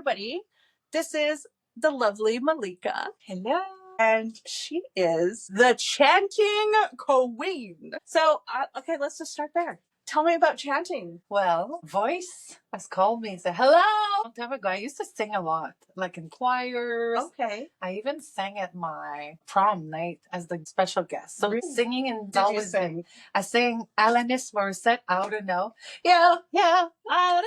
everybody. This is the lovely Malika. Hello. And she is the Chanting Queen. So, okay, let's just start there. Tell me about chanting. Well, voice has called me and said, hello. A long time ago, I used to sing a lot, like in choirs. Okay. I even sang at my prom night as the special guest. So Really? singing and Did you always sing? I sang Alanis Morissette, I don't know. Yeah, I don't know.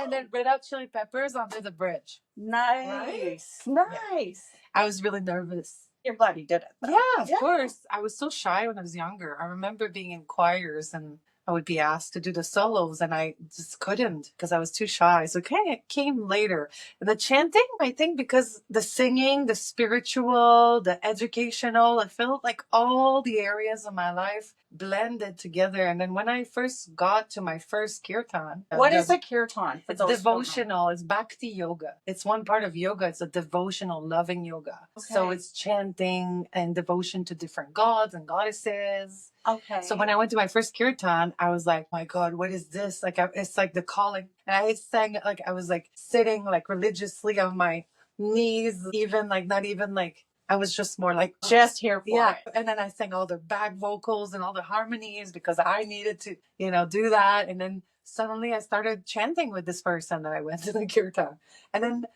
And then Red Hot Chili Peppers Under the Bridge. Nice. Right? Nice. I was really nervous. You're glad you did it, though. Yeah, of course. I was so shy when I was younger. I remember being in choirs and I would be asked to do the solos and I just couldn't because I was too shy. So it came later. And the chanting, I think because the singing, the spiritual, the educational, I felt like all the areas of my life blended together. And then when I first got to my first kirtan. What is a kirtan? It's devotional. It's bhakti yoga. It's one part of yoga. It's a devotional, loving yoga. Okay. So it's chanting and devotion to different gods and goddesses. Okay. So when I went to my first kirtan, I was like, my God, what is this? Like, it's like the calling. And I sang, like, I was like sitting like religiously on my knees, even like, not even like, I was just more like just here for it. And then I sang all the back vocals and all the harmonies because I needed to, do that. And then suddenly I started chanting with this person that I went to the kirtan. And then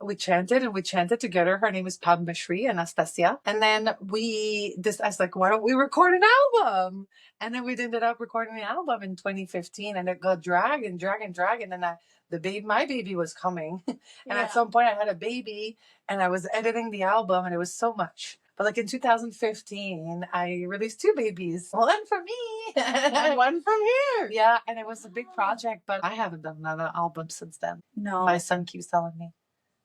we chanted together. Her name is Padma Shri, Anastasia. And then I was like, why don't we record an album? And then we ended up recording the album in 2015 and it got dragged. And then my baby was coming. And at some point I had a baby and I was editing the album and it was so much. But like in 2015, I released 2 babies. One for me. And one from here. Yeah. And it was a big project, but I haven't done another album since then. No. My son keeps telling me.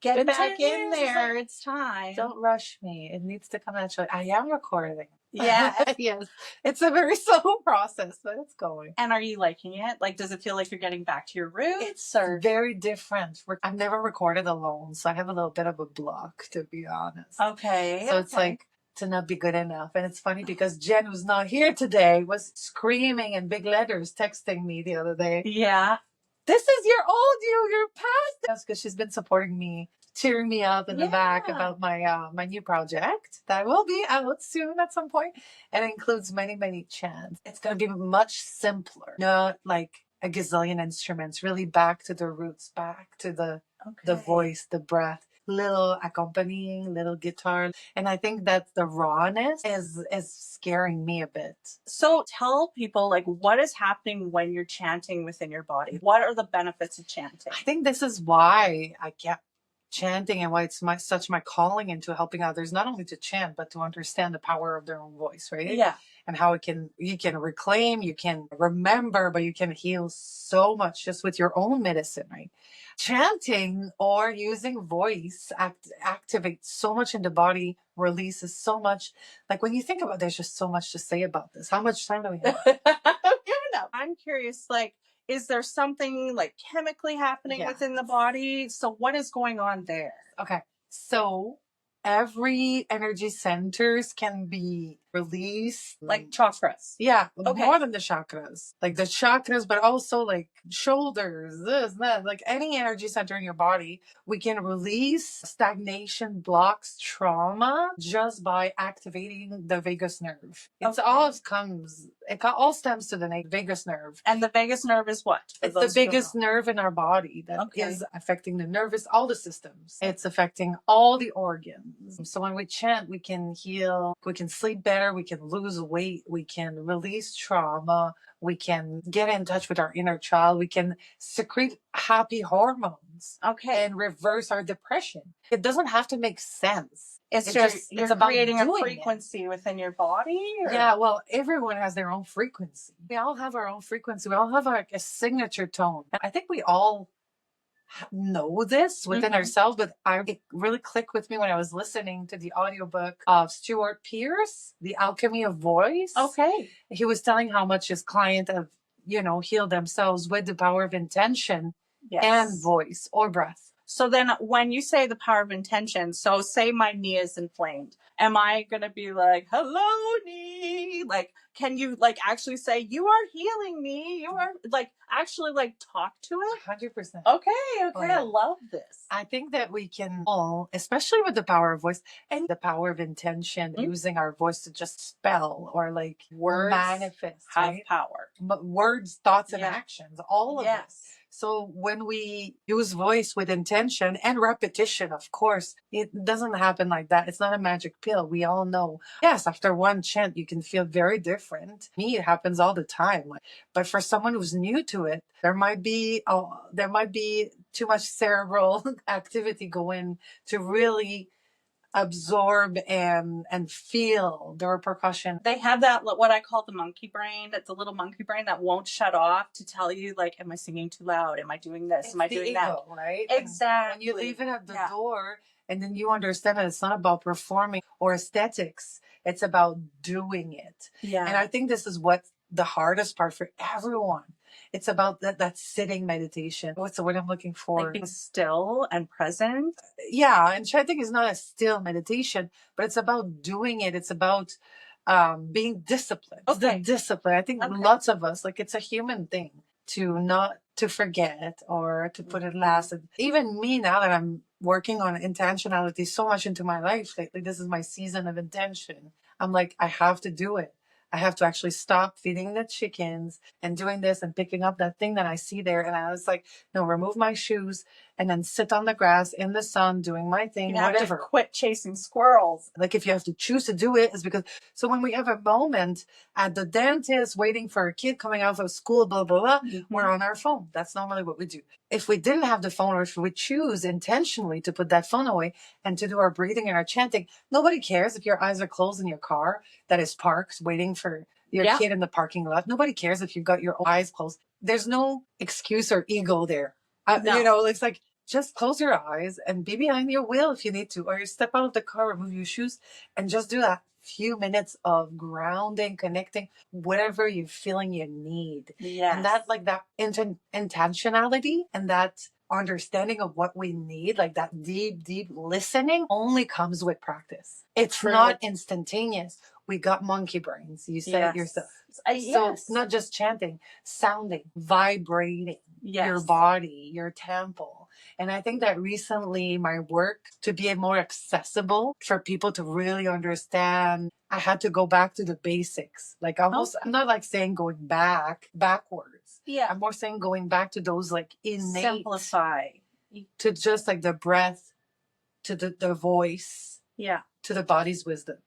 Get back in there. It's time. Don't rush me. It needs to come naturally. I am recording. Yeah. Yes. It's a very slow process, but it's going. And are you liking it? Like, does it feel like you're getting back to your roots? It's very different. I've never recorded alone, so I have a little bit of a block, to be honest. Okay. So it's like to not be good enough. And it's funny because Jen, who's not here today, was screaming in big letters, texting me the other day. Yeah. This is your old you, you're past this. Because she's been supporting me, cheering me up in the back about my new project that will be out soon at some point. And it includes many, many chants. It's going to be much simpler, not like a gazillion instruments, really back to the roots, back to the voice, the breath. Little accompanying, little guitar. And I think that the rawness is scaring me a bit. So tell people, like, what is happening when you're chanting within your body? What are the benefits of chanting? I think this is why I kept chanting and why it's such my calling into helping others, not only to chant, but to understand the power of their own voice, right? Yeah. And how you can reclaim, you can remember, but you can heal so much just with your own medicine, right? Chanting or using voice activates so much in the body, releases so much. Like when you think about it, there's just so much to say about this. How much time do we have? I'm curious, like, is there something like chemically happening within the body? So what is going on there? Okay. So every energy centers can be released. Like chakras. Yeah. More than the chakras. Like the chakras, but also like shoulders, this, that, like any energy center in your body. We can release stagnation, blocks, trauma just by activating the vagus nerve. It all stems to the vagus nerve. And the vagus nerve is what? It's the biggest nerve in our body that is affecting the nervous, all the systems. It's affecting all the organs. So when we chant, we can heal, we can sleep better, we can lose weight, we can release trauma, we can get in touch with our inner child, we can secrete happy hormones and reverse our depression. It doesn't have to make sense. It's about creating a frequency within your body? Or? Yeah, well, everyone has their own frequency. We all have our own frequency. We all have like a signature tone. I think we all know this within ourselves, but it really clicked with me when I was listening to the audiobook of Stuart Pearce, The Alchemy of Voice. Okay. He was telling how much his client have, healed themselves with the power of intention and voice or breath. So then when you say the power of intention, so say my knee is inflamed, am I going to be like, hello, knee? Like, can you like actually say, you are healing me? You are like actually like talk to it? 100%. Okay, Oh, I yeah. love this. I think that we can all, especially with the power of voice and the power of intention, Mhm. using our voice to just spell or like Words manifest, have right? power. Words, thoughts, and Yeah. actions, all of it. Yes. So when we use voice with intention and repetition, of course, it doesn't happen like that. It's not a magic pill. We all know. Yes, after one chant, you can feel very different. Me, it happens all the time. But for someone who's new to it, there might be too much cerebral activity going to really absorb and feel the repercussion. They have that what I call the monkey brain. It's a little monkey brain that won't shut off to tell you like, am I singing too loud? Am I doing this? It's Am I the doing ego, that? right? Exactly. And when you leave it at the Yeah. door, and then you understand that it's not about performing or aesthetics, it's about doing it. Yeah. And I think this is what the hardest part for everyone. It's about that sitting meditation. What's the word I'm looking for? Like being still and present. Yeah, and chanting is not a still meditation, but it's about doing it. It's about being disciplined. It's the Okay. discipline. I think Okay. lots of us, like, it's a human thing to not to forget or to put it last. And even me, now that I'm working on intentionality so much into my life lately, this is my season of intention. I'm like, I have to do it. I have to actually stop feeding the chickens and doing this and picking up that thing that I see there. And I was like, no, remove my shoes and then sit on the grass in the sun doing my thing, You have whatever. to quit chasing squirrels. Like, if you have to choose to do it, it's because, so when we have a moment at the dentist waiting for a kid coming out of school, blah, blah, blah, we're on our phone. That's normally what we do. If we didn't have the phone, or if we choose intentionally to put that phone away and to do our breathing and our chanting, nobody cares if your eyes are closed in your car that is parked waiting for your kid in the parking lot. Nobody cares if you've got your eyes closed. There's no excuse or ego there. No. You know, it's like, just close your eyes and be behind your wheel if you need to, or you step out of the car, remove your shoes, and just do that few minutes of grounding, connecting, whatever you're feeling you need. Yes. And that, like, that intentionality and that understanding of what we need, like that deep listening, only comes with practice. It's not instantaneous. We got monkey brains. You said it yourself. So not just chanting, sounding, vibrating your body, your temple. And I think that recently my work to be more accessible for people to really understand, I had to go back to the basics. Like, almost, I'm not like saying going backwards. Yeah. I'm more saying going back to those like innate. Simplify. To just like the breath, to the voice. Yeah. To the body's wisdom.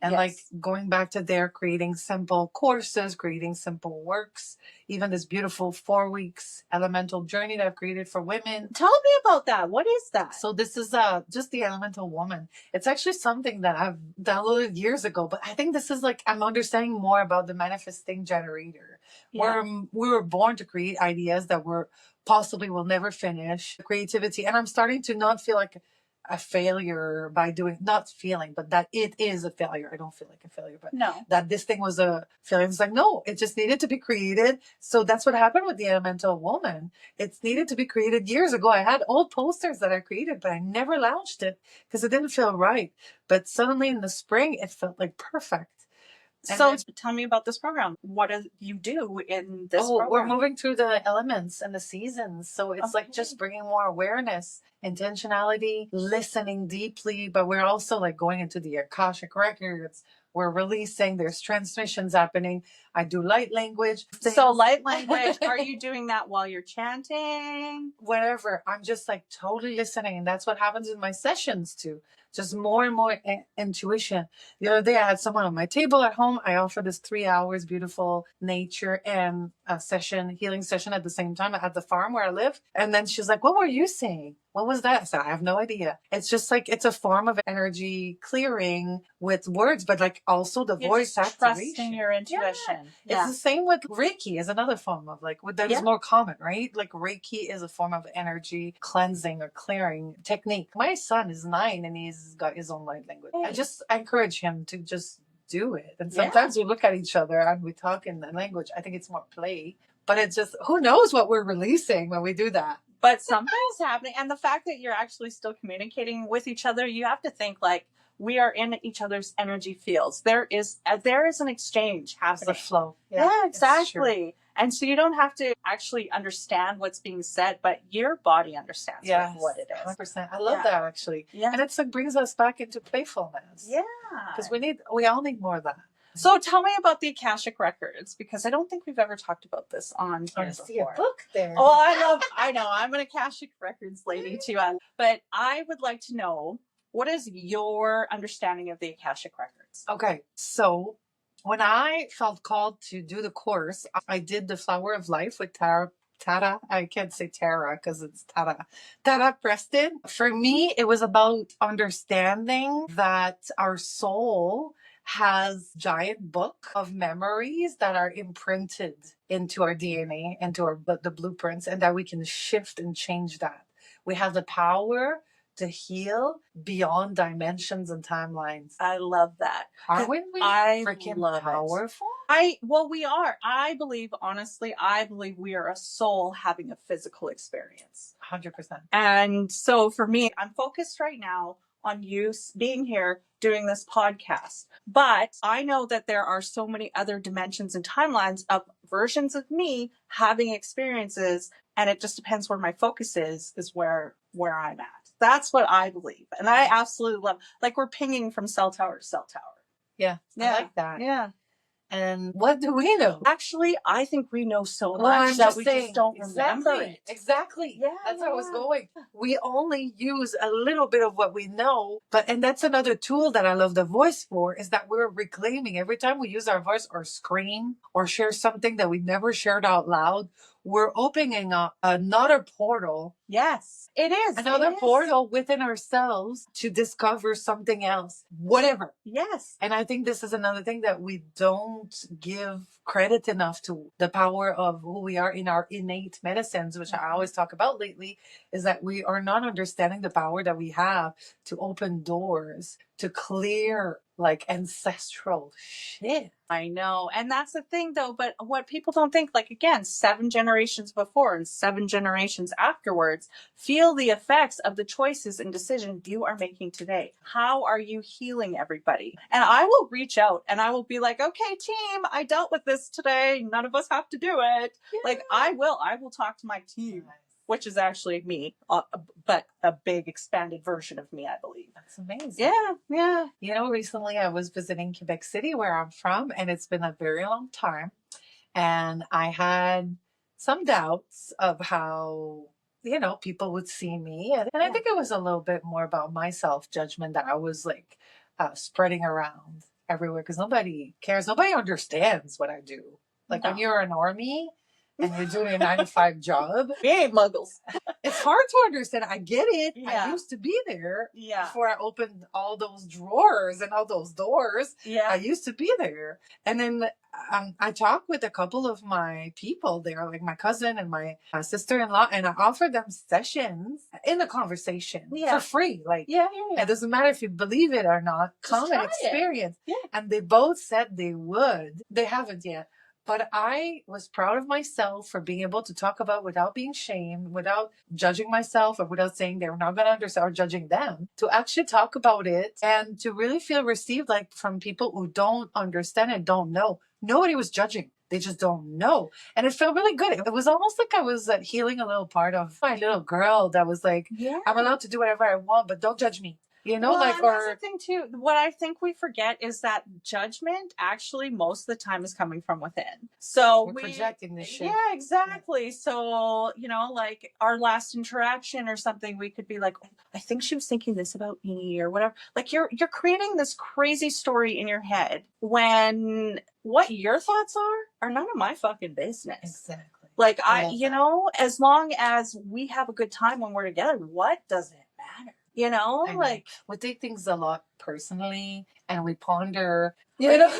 And like going back to there, creating simple courses, creating simple works, even this beautiful 4 weeks elemental journey that I've created for women. Tell me about that. What is that? So this is just the elemental woman. It's actually something that I've downloaded years ago, but I think this is like, I'm understanding more about the manifesting generator. Yeah. Where we were born to create ideas that we're possibly will never finish. Creativity. And I'm starting to not feel like a failure by doing, not feeling, but that it is a failure. I don't feel like a failure, but that this thing was a failure. It's like, no, it just needed to be created. So that's what happened with the elemental woman. It's needed to be created years ago. I had old posters that I created, but I never launched it because it didn't feel right. But suddenly in the spring, it felt like perfect. And so tell me about this program. What do you do in this program? We're moving through the elements and the seasons. So it's like just bringing more awareness, intentionality, listening deeply. But we're also like going into the Akashic Records. We're releasing, there's transmissions happening. I do light language. So light language, are you doing that while you're chanting? Whatever. I'm just like totally listening. And that's what happens in my sessions too. Just more and more intuition. The other day I had someone on my table at home. I offer this 3 hours, beautiful nature and a session, healing session at the same time at the farm where I live. And then she's like, what were you saying? What was that? I said, I have no idea. It's just like, it's a form of energy clearing with words, but like also the voice activation. Trusting your intuition. It's the same with Reiki is another form of like, that is more common, right? Like Reiki is a form of energy cleansing or clearing technique. My son is 9 and he's got his own light language. I encourage him to just do it. And sometimes we look at each other and we talk in the language. I think it's more play, but it's just, who knows what we're releasing when we do that. but something's happening. And the fact that you're actually still communicating with each other, you have to think like we are in each other's energy fields. There is an exchange happening. It's a flow. Yeah, exactly. And so you don't have to actually understand what's being said, but your body understands what it is. 100%. I love that actually. Yeah. And it's like brings us back into playfulness. Yeah. Because we all need more of that. So tell me about the Akashic Records, because I don't think we've ever talked about this on here I see before. a book there. Oh, I know. I'm an Akashic Records lady too. But I would like to know, what is your understanding of the Akashic Records? Okay. So when I felt called to do the course, I did the Flower of Life with Tara. I can't say Tara because it's Tara Preston. For me, it was about understanding that our soul has giant book of memories that are imprinted into our DNA, into the blueprints, and that we can shift and change that. We have the power to heal beyond dimensions and timelines. I love that. Aren't we freaking powerful? We are. I believe we are a soul having a physical experience. 100%. And so for me, I'm focused right now on you being here doing this podcast. But I know that there are so many other dimensions and timelines of versions of me having experiences, and it just depends where my focus is where I'm at. That's what I believe. And I absolutely love, like, we're pinging from cell tower to cell tower. Yeah. I like that. Yeah. And what do we know? Actually, I think we know so much that we just don't remember it. Exactly. Yeah, that's where I was going. We only use a little bit of what we know, and that's another tool that I love the voice for, is that we're reclaiming every time we use our voice or scream or share something that we never shared out loud. We're opening up another portal. Yes, it is. Another portal within ourselves to discover something else, whatever. Yes. And I think this is another thing that we don't give credit enough to, the power of who we are in our innate medicines, which I always talk about lately, is that we are not understanding the power that we have to open doors, to clear like ancestral shit. I know. And that's the thing though, but what people don't think, like, again, 7 generations before and 7 generations afterwards feel the effects of the choices and decisions you are making today. How are you healing everybody? And I will reach out and I will be like, okay, team, I dealt with this today. None of us have to do it. Yeah. Like, I will talk to my team. Which is actually me, but a big expanded version of me, I believe. That's amazing. Yeah. You know, recently I was visiting Quebec City, where I'm from, and it's been a very long time. And I had some doubts of how, people would see me. And I think it was a little bit more about my self-judgment that I was like spreading around everywhere, because nobody cares. Nobody understands what I do. Like when you're an army and you're doing a 9-to-5 job. We ain't muggles. It's hard to understand. I get it. Yeah. I used to be there Yeah. before I opened all those drawers and all those doors. Yeah. I used to be there. And then I talked with a couple of my people there, like my cousin and my sister-in-law, and I offered them sessions in the conversation for free. Like, it doesn't matter if you believe it or not. Come and experience. Yeah. And they both said they would. They haven't yet. But I was proud of myself for being able to talk about without being shamed, without judging myself, or without saying they were not going to understand or judging them, to actually talk about it and to really feel received, like from people who don't understand and don't know. Nobody was judging. They just don't know. And it felt really good. It was almost like I was healing a little part of my little girl that was like, I'm allowed to do whatever I want, but don't judge me. Well, that's the thing too. What I think we forget is that judgment actually most of the time is coming from within. So we're projecting this shit. Yeah, exactly. So, like our last interaction or something, we could be like, I think she was thinking this about me or whatever. Like you're creating this crazy story in your head when what your thoughts are none of my fucking business. Exactly. Like as long as we have a good time when we're together, what does it matter? Like we take things a lot personally and we ponder. Are you an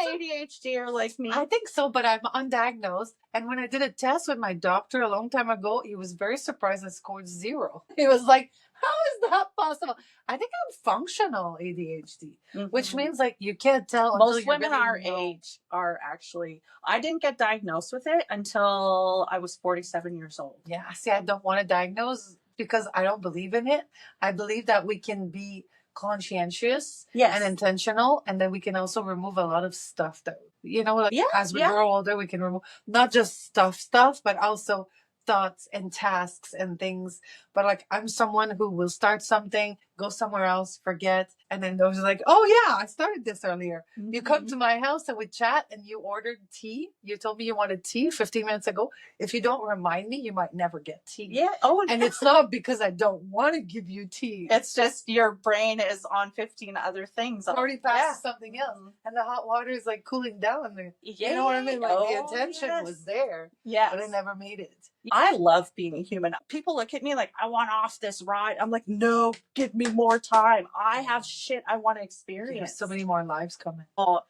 ADHD like me? I think so, but I'm undiagnosed. And when I did a test with my doctor a long time ago, he was very surprised I scored 0. He was like, How is that possible? I think I'm functional ADHD, which Mhm. means like you can't tell until Most you women really our know. age are actually, I didn't get diagnosed with it until I was 47 years old. Yeah, see, I don't want to diagnose because I don't believe in it. I believe that we can be conscientious Yes. and intentional, and then we can also remove a lot of stuff that, like Yeah, as we yeah. grow older, we can remove not just stuff, but also thoughts and tasks and things. But like, I'm someone who will start something, go somewhere else, forget, and then those are like, oh yeah, I started this earlier. You come to my house and we chat and you ordered tea. You told me you wanted tea 15 minutes ago. If you don't remind me, you might never get tea. Yeah. Oh, And it's not because I don't want to give you tea. it's just your brain is on 15 other things. Already past Yeah. something else. And the hot water is like cooling down. Yeah. You know what I mean? Like the Oh, intention yes. was there, Yes. but I never made it. I love being a human. People look at me like, I want off this ride. I'm like, no, give me more time. I have shit I want to experience. You have so many more lives coming. Oh,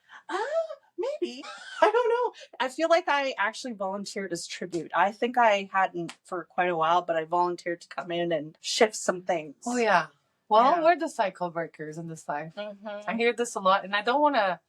maybe. I don't know. I feel like I actually volunteered as tribute. I think I hadn't for quite a while, but I volunteered to come in and shift some things. Oh, yeah. Well, Yeah. we're the cycle breakers in this life. Mhm. I hear this a lot, and I don't want to,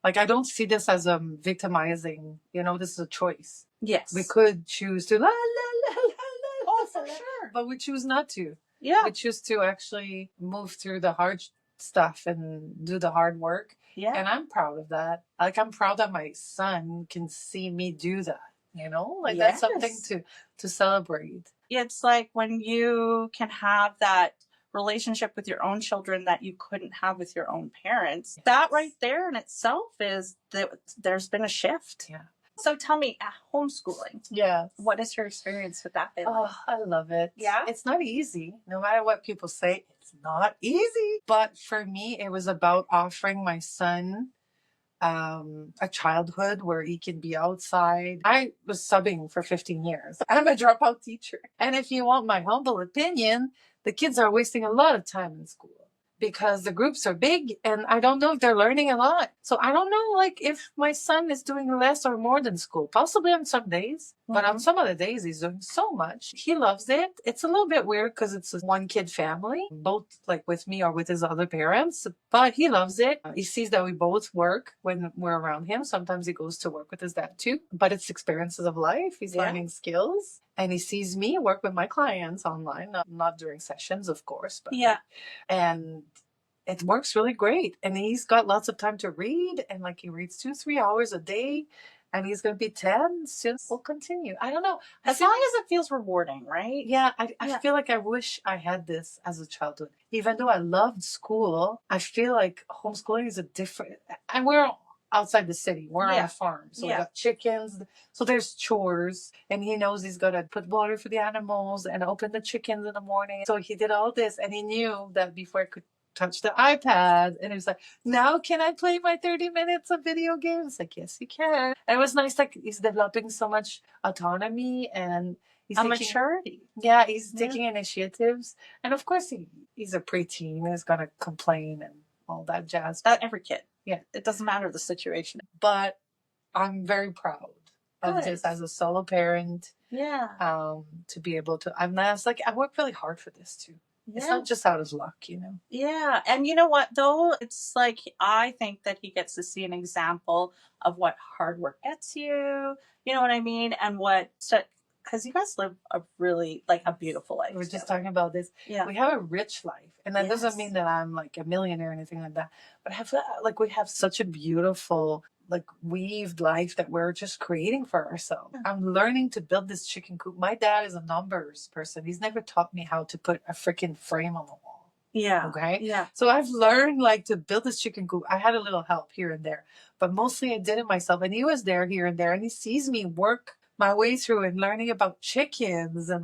I don't see this as victimizing. This is a choice. Yes. We could choose to la la la la la. Oh, for sure. But we choose not to. Yeah. We choose to actually move through the hard stuff and do the hard work. Yeah. And I'm proud of that. Like, I'm proud that my son can see me do that. That's something to celebrate. It's like when you can have that relationship with your own children that you couldn't have with your own parents. Yes. That right there in itself is that there's been a shift. Yeah. So tell me, homeschooling. Yeah. What is your experience with that? Oh, I love it. Yeah. It's not easy. No matter what people say, it's not easy. But for me, it was about offering my son a childhood where he can be outside. I was subbing for 15 years. I'm a dropout teacher. And if you want my humble opinion, the kids are wasting a lot of time in school because the groups are big and I don't know if they're learning a lot. So I don't know if my son is doing less or more than school, possibly on some days, but on some other days he's doing so much. He loves it. It's a little bit weird because it's a one kid family, both with me or with his other parents, but he loves it. He sees that we both work when we're around him. Sometimes he goes to work with his dad too, but it's experiences of life. He's learning skills. And he sees me work with my clients online, not during sessions, of course. But and it works really great. And he's got lots of time to read. And he reads 2-3 hours a day. And he's going to be 10. Soon we'll continue. I don't know. As long as it feels rewarding, right? Yeah. I feel like I wish I had this as a childhood. Even though I loved school, I feel like homeschooling is a different... And we're outside the city. We're on a farm. So we got chickens. So there's chores. And he knows he's got to put water for the animals and open the chickens in the morning. So he did all this. And he knew that before I could touch the iPad, and he was like, now can I play my 30 minutes of video games? Like, yes, you can. And it was nice, he's developing so much autonomy and he's taking maturity. Yeah, he's taking initiatives. And of course he's a preteen, he's gonna complain and all that jazz. Every kid. Yeah. It doesn't matter the situation. But I'm very proud of this as a solo parent. Yeah. To be able to I worked really hard for this too. It's not just out of luck, Yeah. And you know what, though? It's I think that he gets to see an example of what hard work gets you. You know what I mean? And because you guys live a really, a beautiful life. We're just talking about this. Yeah. We have a rich life. And that doesn't mean that I'm a millionaire or anything like that. But I have, we have such a beautiful, weaved life that we're just creating for ourselves. I'm learning to build this chicken coop. My dad is a numbers person. He's never taught me how to put a freaking frame on the wall. Yeah. Okay. Yeah. So I've learned to build this chicken coop. I had a little help here and there, but mostly I did it myself. And he was there here and there, and he sees me work my way through and learning about chickens. And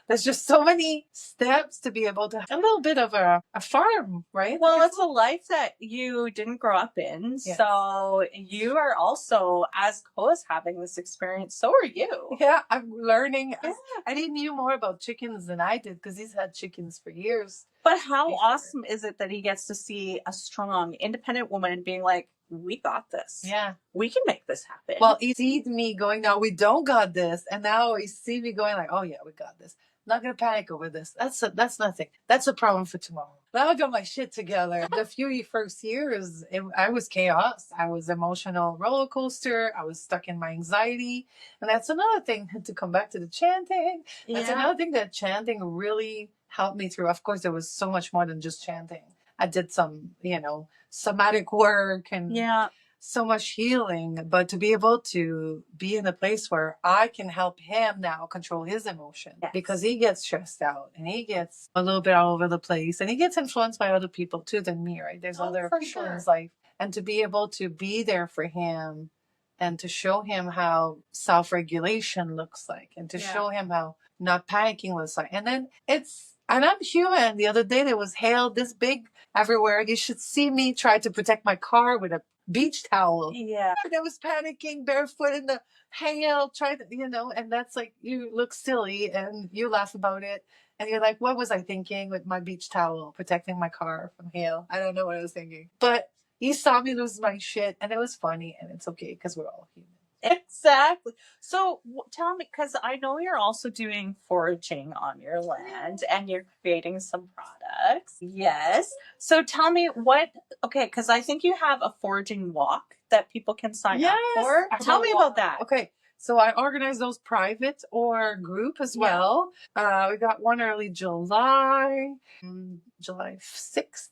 there's just so many steps to be able to have a little bit of a farm, right? Well, it's a life that you didn't grow up in. Yes. So you are also, as Co is having this experience, so are you. Yeah, I'm learning. Yeah. And he knew more about chickens than I did because he's had chickens for years. But how awesome is it that he gets to see a strong, independent woman being like, we got this. Yeah. We can make this happen. Well, he sees me going, no, we don't got this. And now he sees me going oh, yeah, we got this. Not gonna panic over this. That's nothing. That's a problem for tomorrow. Now I got my shit together. The few first years, I was chaos. I was emotional roller coaster. I was stuck in my anxiety, and that's another thing to come back to the chanting. That's another thing that chanting really helped me through. Of course, there was so much more than just chanting. I did some, somatic work and so much healing, but to be able to be in a place where I can help him now control his emotion because he gets stressed out and he gets a little bit all over the place and he gets influenced by other people too than me, right? There's other people in his life. And to be able to be there for him and to show him how self-regulation looks like and to show him how not panicking looks like. And then and I'm human. The other day there was hail this big everywhere. You should see me try to protect my car with a beach towel. Yeah. And I was panicking barefoot in the hail, trying to, and that's like, you look silly and you laugh about it. And you're like, what was I thinking with my beach towel protecting my car from hail? I don't know what I was thinking. But he saw me lose my shit and it was funny and it's okay because we're all human. Exactly. So tell me, because I know you're also doing foraging on your land and you're creating some products. Yes. So tell me because I think you have a foraging walk that people can sign up for. Tell me about that. Okay. So I organize those private or group as well. We got one early July 6th.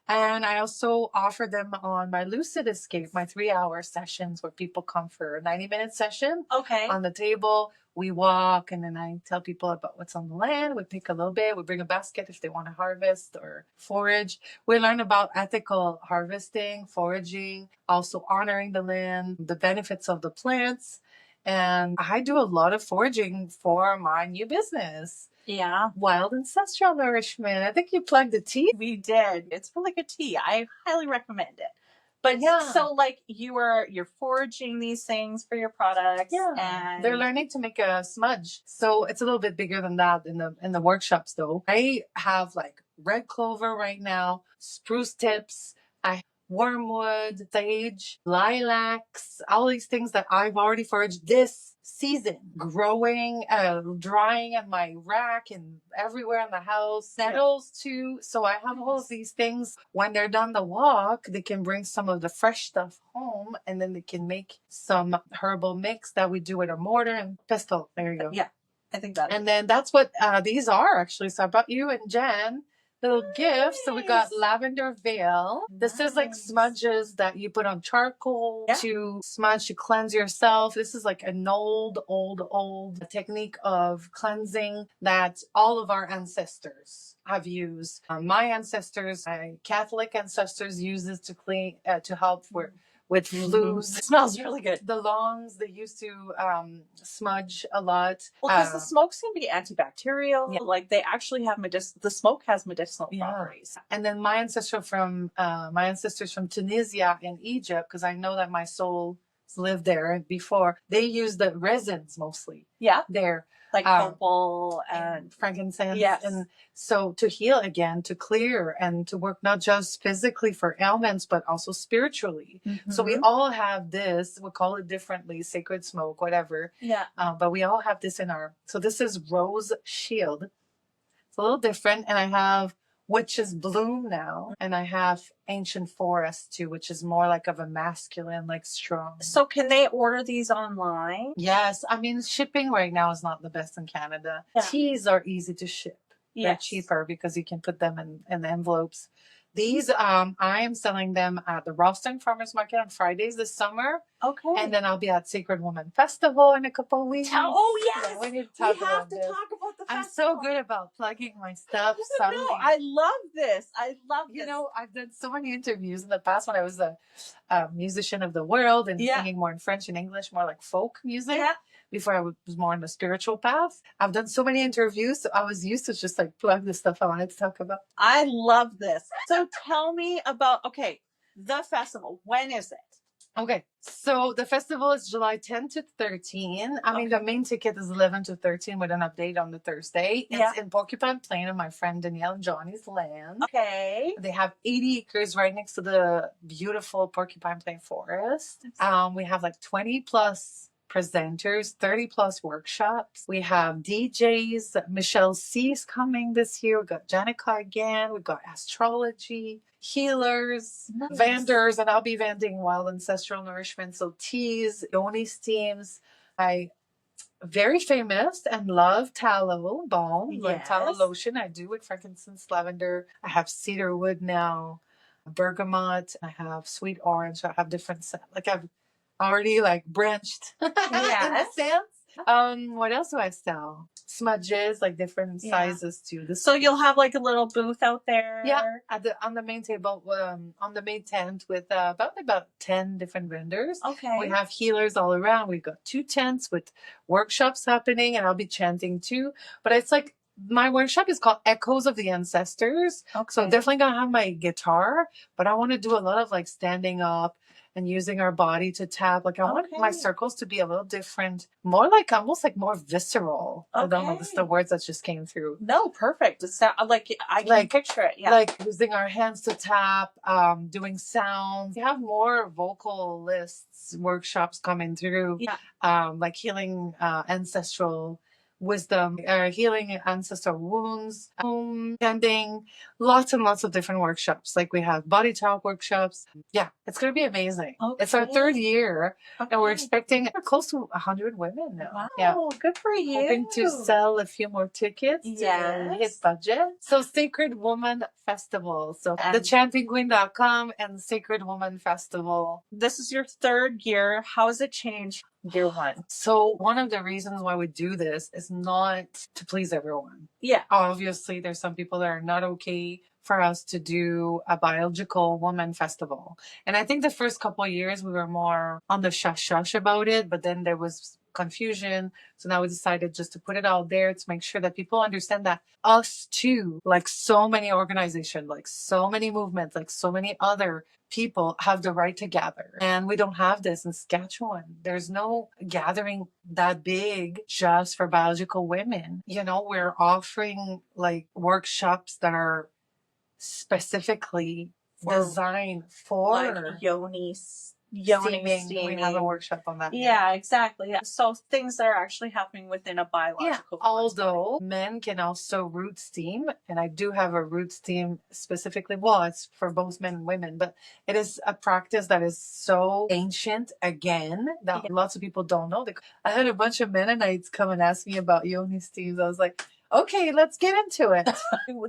And I also offer them on my Lucid Escape, my 3-hour sessions where people come for a 90-minute session. Okay. On the table, we walk and then I tell people about what's on the land. We pick a little bit. We bring a basket if they want to harvest or forage. We learn about ethical harvesting, foraging, also honoring the land, the benefits of the plants. And I do a lot of foraging for my new business. Yeah. Wild Ancestral Nourishment. I think you plugged the tea. We did. It's really good tea. I highly recommend it. But so you're foraging these things for your products. Yeah. And they're learning to make a smudge. So it's a little bit bigger than that in the workshops though. I have like red clover right now, spruce tips, wormwood, sage, lilacs, all these things that I've already foraged this season, growing, drying in my rack and everywhere in the house, nettles too. So I have all of these things. When they're done the walk, they can bring some of the fresh stuff home and then they can make some herbal mix that we do with a mortar and pestle. There you go. Yeah, I think that. And then that's what these are actually. So I brought you and Jen little gifts. So we got lavender veil. This is like smudges that you put on charcoal to smudge, to cleanse yourself. This is like an old technique of cleansing that all of our ancestors have used. My ancestors, my Catholic ancestors, use this to clean, to help with flus. It smells really good. The lungs, they used to smudge a lot. Well, because the smokes can be antibacterial. Yeah. Like they actually have the smoke has medicinal properties. And then my ancestors from Tunisia and Egypt, because I know that my soul lived there before, they use the resins mostly. Yeah. There. Like copal and frankincense. Yes. And so to heal again, to clear and to work not just physically for ailments, but also spiritually. Mm-hmm. So we all have this, we call it differently, sacred smoke, whatever. Yeah. But we all have this so this is Rose Shield. It's a little different. And I have Witch's Bloom now. And I have Ancient Forest too, which is more like of a masculine, like strong. So can they order these online? Yes. I mean, shipping right now is not the best in Canada. Yeah. Teas are easy to ship. Yes. They're cheaper because you can put them in envelopes. These, I am selling them at the Ralston Farmers Market on Fridays this summer. Okay. And then I'll be at Sacred Woman Festival in a couple of weeks. Yes! Yeah, we need to talk about this. Talk about the festival. I'm so good about plugging my stuff. No, I love this. You know, I've done so many interviews in the past when I was a musician of the world and singing more in French and English, more like folk music. Yeah. Before I was more on the spiritual path. I've done so many interviews, so I was used to just like plug the stuff I wanted to talk about. I love this. So tell me about, the festival. When is it? Okay, so the festival is July 10 to 13. I mean, the main ticket is 11 to 13 with an update on the Thursday. It's in Porcupine Plain on my friend Danielle and Johnny's land. Okay. They have 80 acres right next to the beautiful Porcupine Plain forest. We have like 20 plus presenters, 30 plus workshops. We have DJs. Michelle C's coming this year. We got Janica again. We got astrology, healers, vendors, and I'll be vending wild ancestral nourishment. So teas, yoni steams. I very famous and love tallow balm, like tallow lotion. I do with frankincense, lavender. I have cedar wood now, bergamot. I have sweet orange. I have different like I've already like branched in a sense. What else do I sell? Smudges, like different sizes too. So you'll have like a little booth out there. Yeah, on the main table, on the main tent with about 10 different vendors. Okay. We have healers all around. We've got 2 tents with workshops happening, and I'll be chanting too. But it's like my workshop is called Echoes of the Ancestors. Okay. So definitely gonna have my guitar, but I want to do a lot of like standing up and using our body to tap. Like I want my circles to be a little different, more like almost like more visceral. I don't know, it's the words that just came through. No, perfect. It's like I can picture it. Yeah. Like using our hands to tap, doing sounds. We have more vocalists workshops coming through. Yeah. Like healing ancestral wisdom, healing ancestral wounds, vending, lots and lots of different workshops. Like we have body talk workshops. Yeah, it's going to be amazing. Okay. It's our 3rd year, and we're expecting close to 100 women now. Wow, yeah. Good for you. Hoping to sell a few more tickets to hit budget. So Sacred Woman Festival. So the chantingqueen.com and Sacred Woman Festival. This is your 3rd year. How has it changed? Year 1. So one of the reasons why we do this is not to please everyone. Yeah. Obviously, there's some people that are not okay for us to do a biological woman festival. And I think the first couple of years we were more on the shush about it, but then there was confusion. So now we decided just to put it out there to make sure that people understand that us too, like so many organizations, like so many movements, like so many other people have the right to gather. And we don't have this in Saskatchewan. There's no gathering that big just for biological women. You know, we're offering like workshops that are specifically designed for like yoni steaming. We have a workshop on that. Yeah, exactly. Yeah. So things that are actually happening within a biological although men can also root steam, and I do have a root steam specifically. Well, it's for both men and women, but it is a practice that is so ancient again that lots of people don't know. I had a bunch of Mennonites come and ask me about yoni steams. I was like, okay, let's get into it.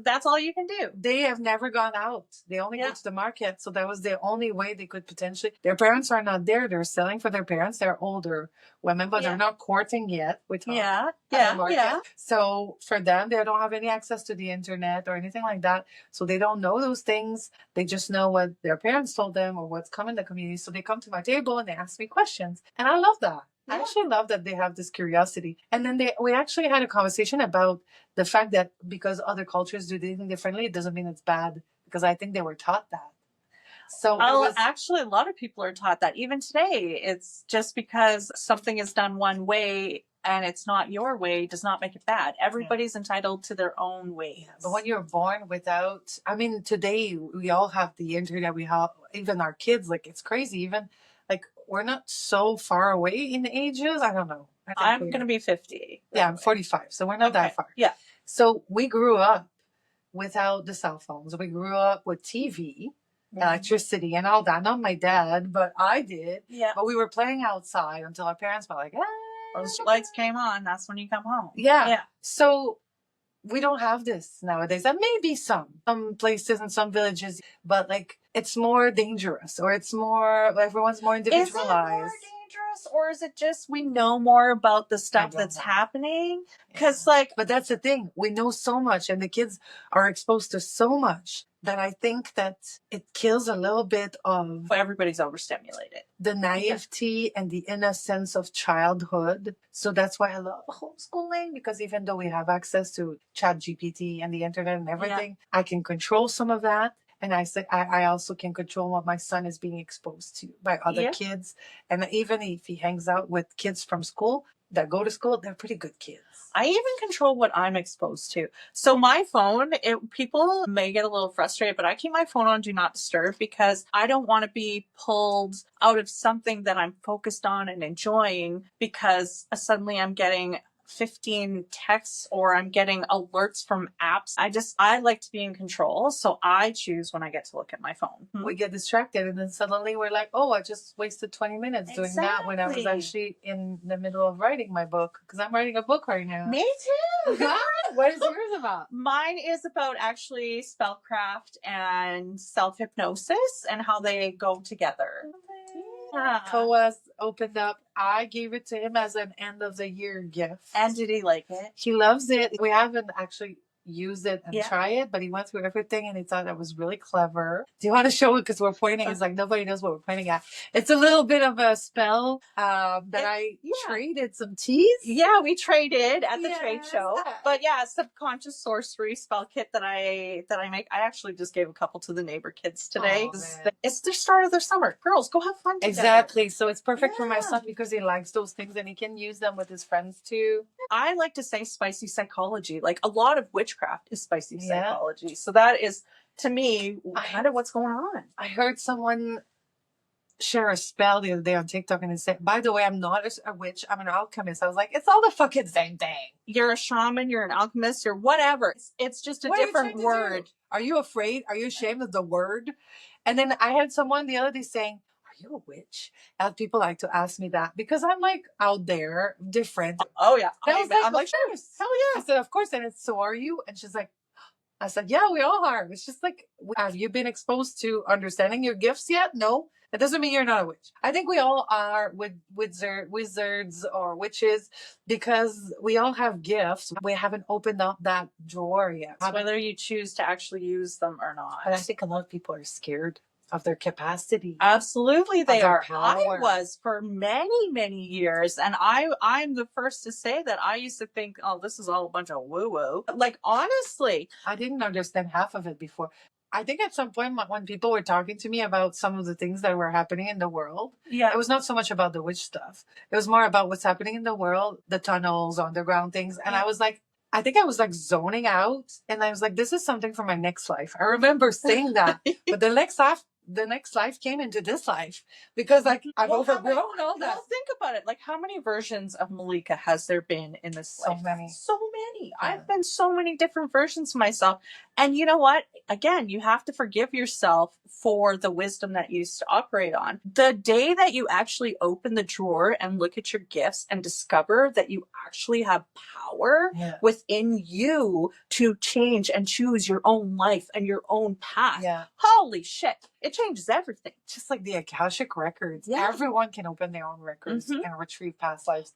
That's all you can do. They have never gone out. They only go to the market. So that was the only way they could potentially. Their parents are not there. They're selling for their parents. They're older women, but they're not courting yet. Yeah. So for them, they don't have any access to the internet or anything like that. So they don't know those things. They just know what their parents told them or what's come in the community. So they come to my table and they ask me questions. And I love that. I actually love that they have this curiosity. And then we actually had a conversation about the fact that because other cultures do things differently, it doesn't mean it's bad, because I think they were taught that. So actually, a lot of people are taught that. Even today, it's just because something is done one way and it's not your way does not make it bad. Everybody's entitled to their own ways. But when you're born without, I mean, today we all have the internet. We have, even our kids, like it's crazy. Even like we're not so far away in ages. I don't know. I'm going to be 50. Yeah, I'm 45. So we're not that far. Yeah. So we grew up without the cell phones. We grew up with TV, electricity, and all that. Not my dad, but I did. Yeah. But we were playing outside until our parents were like, or the lights came on. That's when you come home. Yeah. So we don't have this nowadays. There may be some places and some villages, but like it's more dangerous, or it's more, everyone's more individualized. Is it more dangerous, or is it just we know more about the stuff that's happening? Because but that's the thing. We know so much, and the kids are exposed to so much that I think that it kills a little bit of everybody's overstimulated. The naivety and the innocence of childhood. So that's why I love homeschooling, because even though we have access to ChatGPT and the internet and everything, I can control some of that. And I also can control what my son is being exposed to by other kids. And even if he hangs out with kids from school, that go to school, they're pretty good kids. I even control what I'm exposed to. So my phone, people may get a little frustrated, but I keep my phone on Do Not Disturb because I don't want to be pulled out of something that I'm focused on and enjoying because suddenly I'm getting 15 texts or I'm getting alerts from apps. I like to be in control. So I choose when I get to look at my phone. We get distracted and then suddenly we're like, oh, I just wasted 20 minutes doing that when I was actually in the middle of writing my book, because I'm writing a book right now. Me too. What is yours about? Mine is about actually spellcraft and self-hypnosis and how they go together. Yeah. Koa's opened up. I gave it to him as an end of the year gift. And did he like it? He loves it. We haven't actually used it and try it, but he went through everything and he thought that was really clever. Do you want to show it? Because we're pointing. It's like nobody knows what we're pointing at. It's a little bit of a spell that I traded some teas. Yeah, we traded at the trade show. But yeah, subconscious sorcery spell kit that I make. I actually just gave a couple to the neighbor kids today. It's the start of their summer. Girls, go have fun together. Exactly. So it's perfect for my son because he likes those things and he can use them with his friends too. I like to say spicy psychology. Like a lot of witchcraft is spicy psychology. So that is, to me, kind of what's going on. I heard someone share a spell the other day on TikTok and they said, by the way, I'm not a witch, I'm an alchemist. I was like, it's all the fucking same thing. You're a shaman, you're an alchemist, you're whatever. It's just a different word. Are you afraid? Are you ashamed of the word? And then I had someone the other day saying, are you a witch? And people like to ask me that because I'm like out there, different. Oh yeah. I'm like, sure, hell yeah. I said, of course. And it's, so are you? And she's like, I said, yeah, we all are. It's just like, have you been exposed to understanding your gifts yet? No. That doesn't mean you're not a witch. I think we all are with wizards or witches because we all have gifts. We haven't opened up that drawer yet. Whether you choose to actually use them or not. But I think a lot of people are scared of their capacity. Absolutely they are. Power. I was for many, many years. And I'm the first to say that I used to think, oh, this is all a bunch of woo-woo. Like, honestly. I didn't understand half of it before. I think at some point when people were talking to me about some of the things that were happening in the world, it was not so much about the witch stuff. It was more about what's happening in the world, the tunnels, underground things. And I was like, I think I was like zoning out. And I was like, this is something for my next life. I remember saying that. But the next life came into this life because like I've overgrown all that. Well, think about it. Like, how many versions of Malika has there been in this life? So many. So many. Yeah. I've been so many different versions of myself. And you know what? Again, you have to forgive yourself for the wisdom that you used to operate on. The day that you actually open the drawer and look at your gifts and discover that you actually have power within you to change and choose your own life and your own path. Yeah. Holy shit. It changes everything. Just like the Akashic Records. Yeah. Everyone can open their own records and retrieve past lives.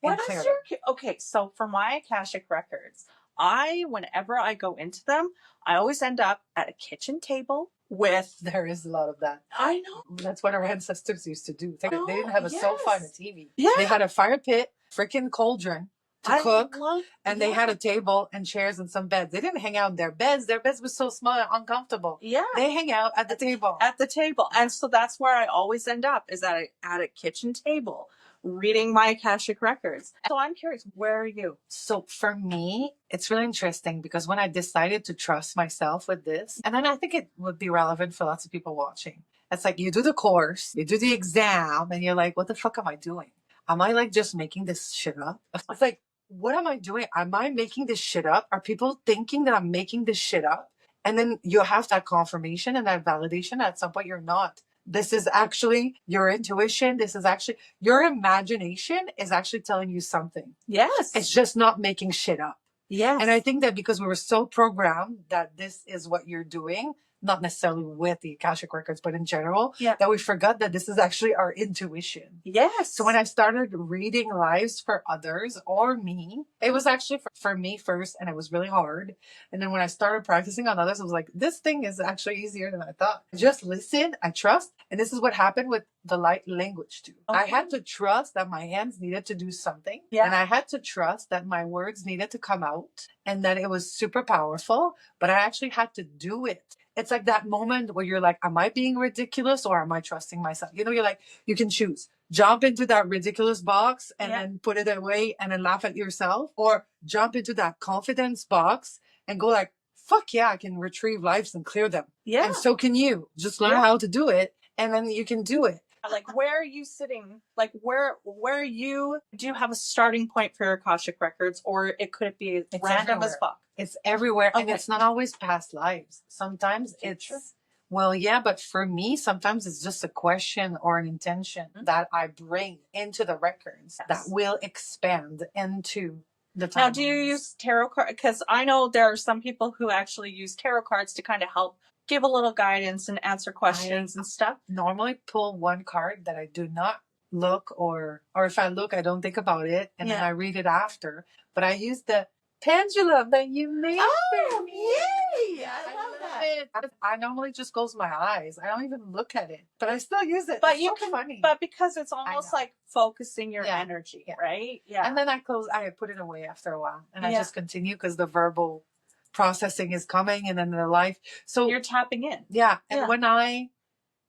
Okay, so for my Akashic Records, whenever I go into them, I always end up at a kitchen table with... There is a lot of that. I know. That's what our ancestors used to do. They didn't have a sofa and a TV. Yeah. They had a fire pit, freaking cauldron to cook, and they had a table and chairs and some beds. They didn't hang out in their beds. Their beds were so small and uncomfortable. Yeah. They hang out at the table. At the table. And so that's where I always end up, is at a kitchen table, reading my Akashic Records. So I'm curious, where are you? So for me, it's really interesting because when I decided to trust myself with this, and then I think it would be relevant for lots of people watching. It's like you do the course, you do the exam, and you're like, what the fuck am I doing? Am I like just making this shit up? It's like, what am I doing? Am I making this shit up? Are people thinking that I'm making this shit up? And then you have that confirmation and that validation. At some point, you're not. This is actually your intuition. This is actually your imagination is actually telling you something. Yes. It's just not making shit up. Yes. And I think that because we were so programmed that this is what you're doing, not necessarily with the Akashic Records, but in general, that we forgot that this is actually our intuition. Yes. So when I started reading lives for others or me, it was actually for me first, and it was really hard. And then when I started practicing on others, I was like, this thing is actually easier than I thought. Just listen, I trust. And this is what happened with the light language too. Okay. I had to trust that my hands needed to do something. Yeah. And I had to trust that my words needed to come out and that it was super powerful, but I actually had to do it. It's like that moment where you're like, am I being ridiculous or am I trusting myself? You know, you're like, you can choose. jump into that ridiculous box and then put it away and then laugh at yourself, or jump into that confidence box and go like, fuck yeah, I can retrieve lives and clear them. Yeah. And so can you. Just learn how to do it, and then you can do it. Like, where are you sitting? Like, where you do you have a starting point for your Akashic records, or it could be random as fuck? It's everywhere, and it's not always past lives. Sometimes it's well, yeah, but for me, sometimes it's just a question or an intention that I bring into the records that will expand into the time. Now, do you use tarot cards? Because I know there are some people who actually use tarot cards to kind of help give a little guidance and answer questions and stuff. Normally pull one card that I do not look, or if I look, I don't think about it, and then I read it after. But I use the pendulum that you made. Oh, yay! I love that. It. I normally just close my eyes. I don't even look at it, but I still use it. But it's you so can, funny. but because it's almost like focusing your energy, right? Yeah. And then I put it away after a while, and I just continue because the verbal processing is coming, and then the life. So you're tapping in. Yeah. And when I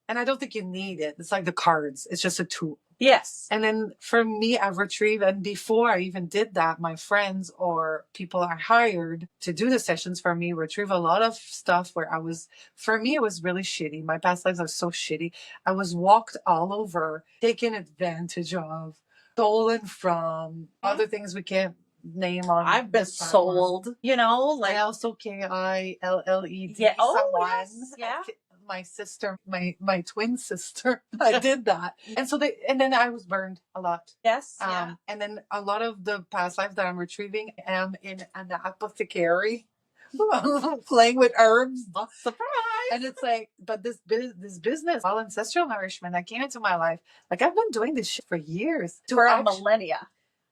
don't think you need it. It's like the cards. It's just a tool. Yes. And then for me, I retrieve, and before I even did that, my friends or people I hired to do the sessions for me retrieve a lot of stuff where for me, it was really shitty. My past lives are so shitty. I was walked all over, taken advantage of, stolen from, other things we can't name on. I've been sold, like I also KILLED. Yeah. Oh, yes. Yeah. My sister, my twin sister, I did that. And so and then I was burned a lot. Yes. And then a lot of the past lives that I'm retrieving, am in an apothecary playing with herbs. Surprise. And it's like, but this business, all ancestral nourishment that came into my life, like I've been doing this shit for years. For a millennia.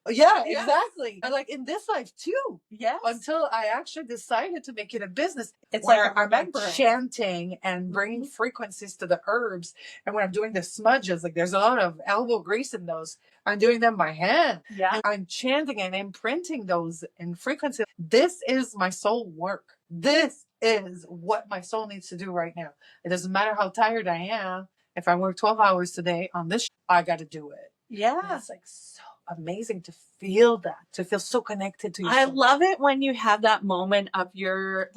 Yeah, exactly. And like in this life too. Yes. Until I actually decided to make it a business. It's where like I'm chanting and bringing frequencies to the herbs. And when I'm doing the smudges, like there's a lot of elbow grease in those. I'm doing them by hand. Yeah. And I'm chanting and imprinting those in frequency. This is my soul work. This is what my soul needs to do right now. It doesn't matter how tired I am. If I work 12 hours today on this, I got to do it. Yeah. And it's like so amazing to feel that, to feel so connected to yourself. I love it when you have that moment of you're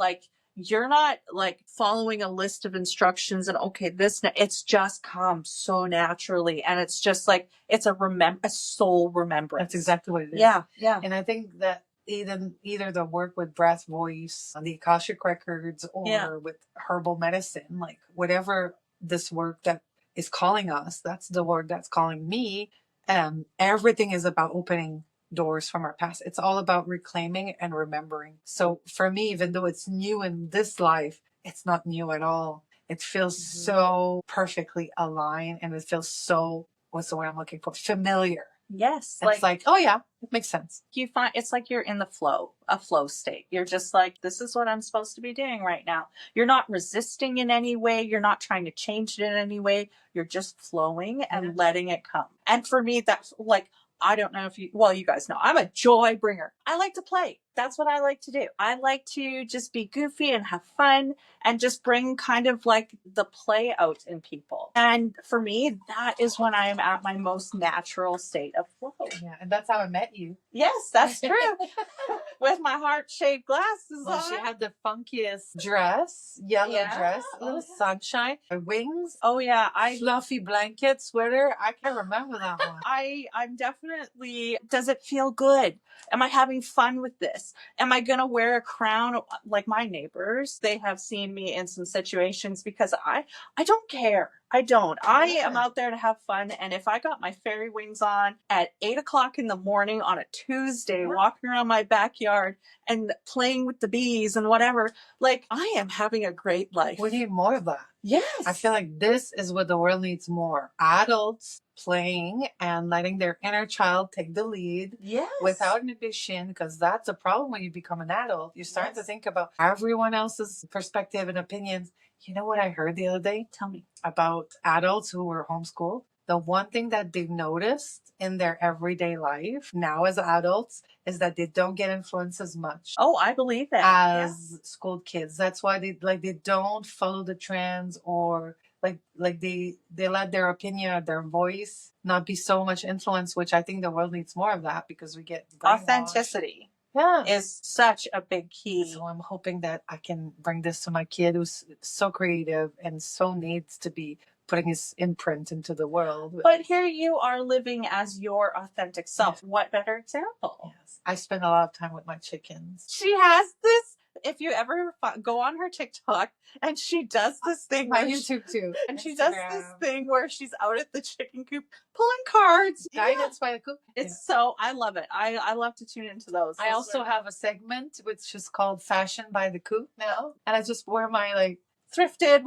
not like following a list of instructions and it's just comes so naturally, and it's just like it's a soul remembrance. That's exactly what it is. Yeah. And I think that either the work with breath, voice, the Akashic Records, or with herbal medicine, like whatever this work that is calling us, that's the work that's calling me. Everything is about opening doors from our past. It's all about reclaiming and remembering. So for me, even though it's new in this life, it's not new at all. It feels so perfectly aligned, and it feels so, what's the word I'm looking for? Familiar. Yes. It's like, oh yeah, it makes sense. You find it's like you're in a flow state. You're just like, this is what I'm supposed to be doing right now. You're not resisting in any way. You're not trying to change it in any way. You're just flowing and letting it come. And for me, that's like, I don't know if you guys know, I'm a joy bringer. I like to play. That's what I like to do. I like to just be goofy and have fun and just bring kind of like the play out in people. And for me, that is when I am at my most natural state of flow. Yeah, and that's how I met you. Yes, that's true. With my heart-shaped glasses on. She had the funkiest dress, yellow dress, a little sunshine, wings. Oh yeah, fluffy blanket, sweater. I can't remember that one. I'm definitely. Does it feel good? Am I having fun with this? Am I gonna wear a crown like my neighbors? They have seen me in some situations because I don't care. I don't. I am out there to have fun. And if I got my fairy wings on at 8:00 in the morning on a Tuesday, walking around my backyard and playing with the bees and whatever, like I am having a great life. We need more of that. Yes. I feel like this is what the world needs more. Adults playing and letting their inner child take the lead. Yes. Without inhibition, because that's a problem when you become an adult. You start to think about everyone else's perspective and opinions. You know what I heard the other day? Tell me. About adults who were homeschooled. The one thing that they've noticed in their everyday life now as adults is that they don't get influenced as much. Oh, I believe that. As school kids. That's why they don't follow the trends, or like they let their opinion or their voice not be so much influence, which I think the world needs more of that because we get brainwashed. Authenticity Yeah. is such a big key. So I'm hoping that I can bring this to my kid who's so creative and so needs to be putting his imprint into the world. But here you are living as your authentic self. What better example? Yes. I spend a lot of time with my chickens. She has this. If you ever go on her TikTok, and she does this thing, My where YouTube too. and she does this thing where she's out at the chicken coop pulling cards. Guidance by the coop. It's so, I love it. I love to tune into those. I also have a segment which is called Fashion by the Coop now, and I just wear my like thrifted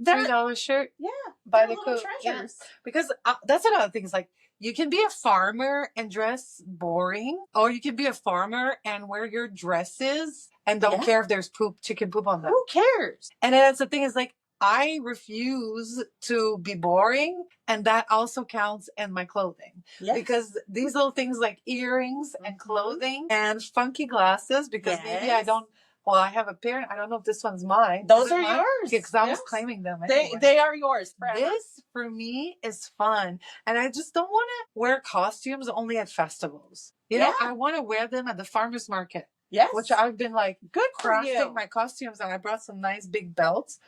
$3 shirt. Yeah, by the coop. treasures. Yeah. Because that's another thing. Is like you can be a farmer and dress boring, or you can be a farmer and wear your dresses and don't care if there's chicken poop on them. Who cares? And then that's the thing is like I refuse to be boring, and that also counts in my clothing. Yes. Because these little things like earrings and clothing and funky glasses, because maybe I don't. Well, I have a pair. I don't know if this one's mine. Those are yours. Because I was claiming them. Anyway. They are yours forever. This, for me, is fun. And I just don't want to wear costumes only at festivals. You know, I want to wear them at the farmer's market. Yes. Which I've been like, good crafting my costumes. And I brought some nice big belts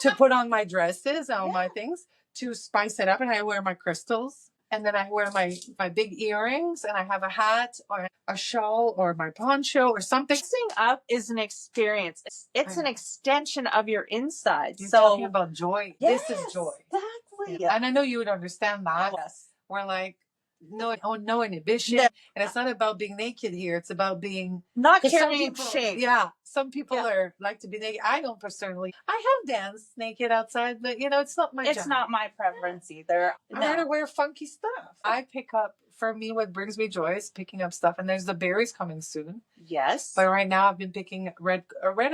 to put on my dresses and all my things to spice it up. And I wear my crystals. And then I wear my big earrings, and I have a hat or a shawl or my poncho or something. Dressing up is an experience. It's an extension of your inside. You're talking about joy. Yes, this is joy. Exactly. Yeah. And I know you would understand that. Yes. We're like, no inhibition. Yeah. And it's not about being naked here. It's about being not carrying shame. Yeah. Some people are like to be naked. I don't personally. I have danced naked outside, but it's not my It's not my preference either. I gotta wear funky stuff. I pick up, for me, what brings me joy is picking up stuff. And there's the berries coming soon. Yes. But right now I've been picking a red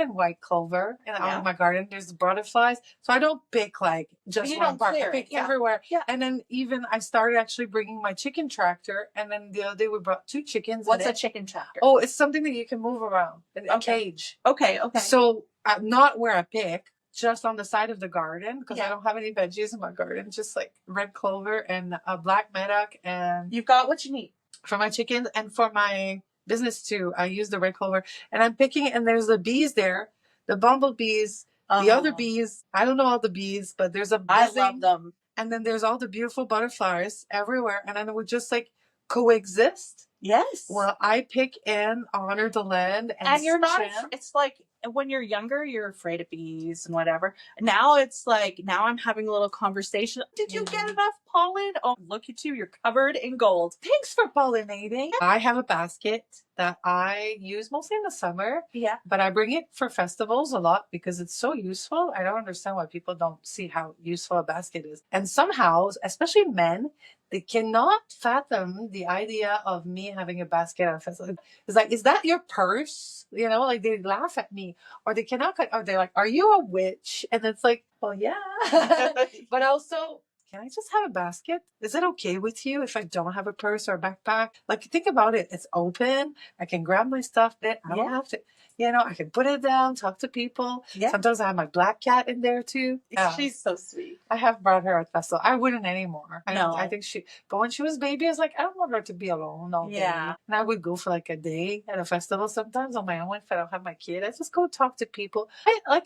and white clover out of my garden. There's butterflies. So I don't pick like just one part. I pick everywhere. Yeah. And then even I started actually bringing my chicken tractor. And then the other day we brought 2 chickens. What's a chicken tractor? Oh, it's something that you can move around. A cage. Okay. So not where I pick. Just on the side of the garden, because I don't have any veggies in my garden. Just like red clover and a black medoc, and you've got what you need for my chickens and for my business too. I use the red clover, and I'm picking it. And there's the bees there, the bumblebees, the other bees. I don't know all the bees, but there's a buzzing. I love them. And then there's all the beautiful butterflies everywhere, and then we just like coexist. Yes. Well, I pick and honor the land, and you're not. It's like when you're younger, you're afraid of bees and whatever. Now it's like, now I'm having a little conversation. Did you get enough pollen? Oh, look at you. You're covered in gold. Thanks for pollinating. I have a basket that I use mostly in the summer. Yeah. But I bring it for festivals a lot because it's so useful. I don't understand why people don't see how useful a basket is. And somehow, especially men, they cannot fathom the idea of me having a basket at a festival. It's like, is that your purse? Like they laugh at me, or they cannot, or they're like, are you a witch? And it's like, well, yeah. But also, can I just have a basket? Is it okay with you if I don't have a purse or a backpack? Like, think about it. It's open. I can grab my stuff there. I don't have to, I can put it down, talk to people. Yeah. Sometimes I have my black cat in there too. Yeah. She's so sweet. I have brought her at festival. I wouldn't anymore. I think but when she was a baby, I was like, I don't want her to be alone all day. Yeah. And I would go for like a day at a festival sometimes on my own if I don't have my kid. I just go talk to people.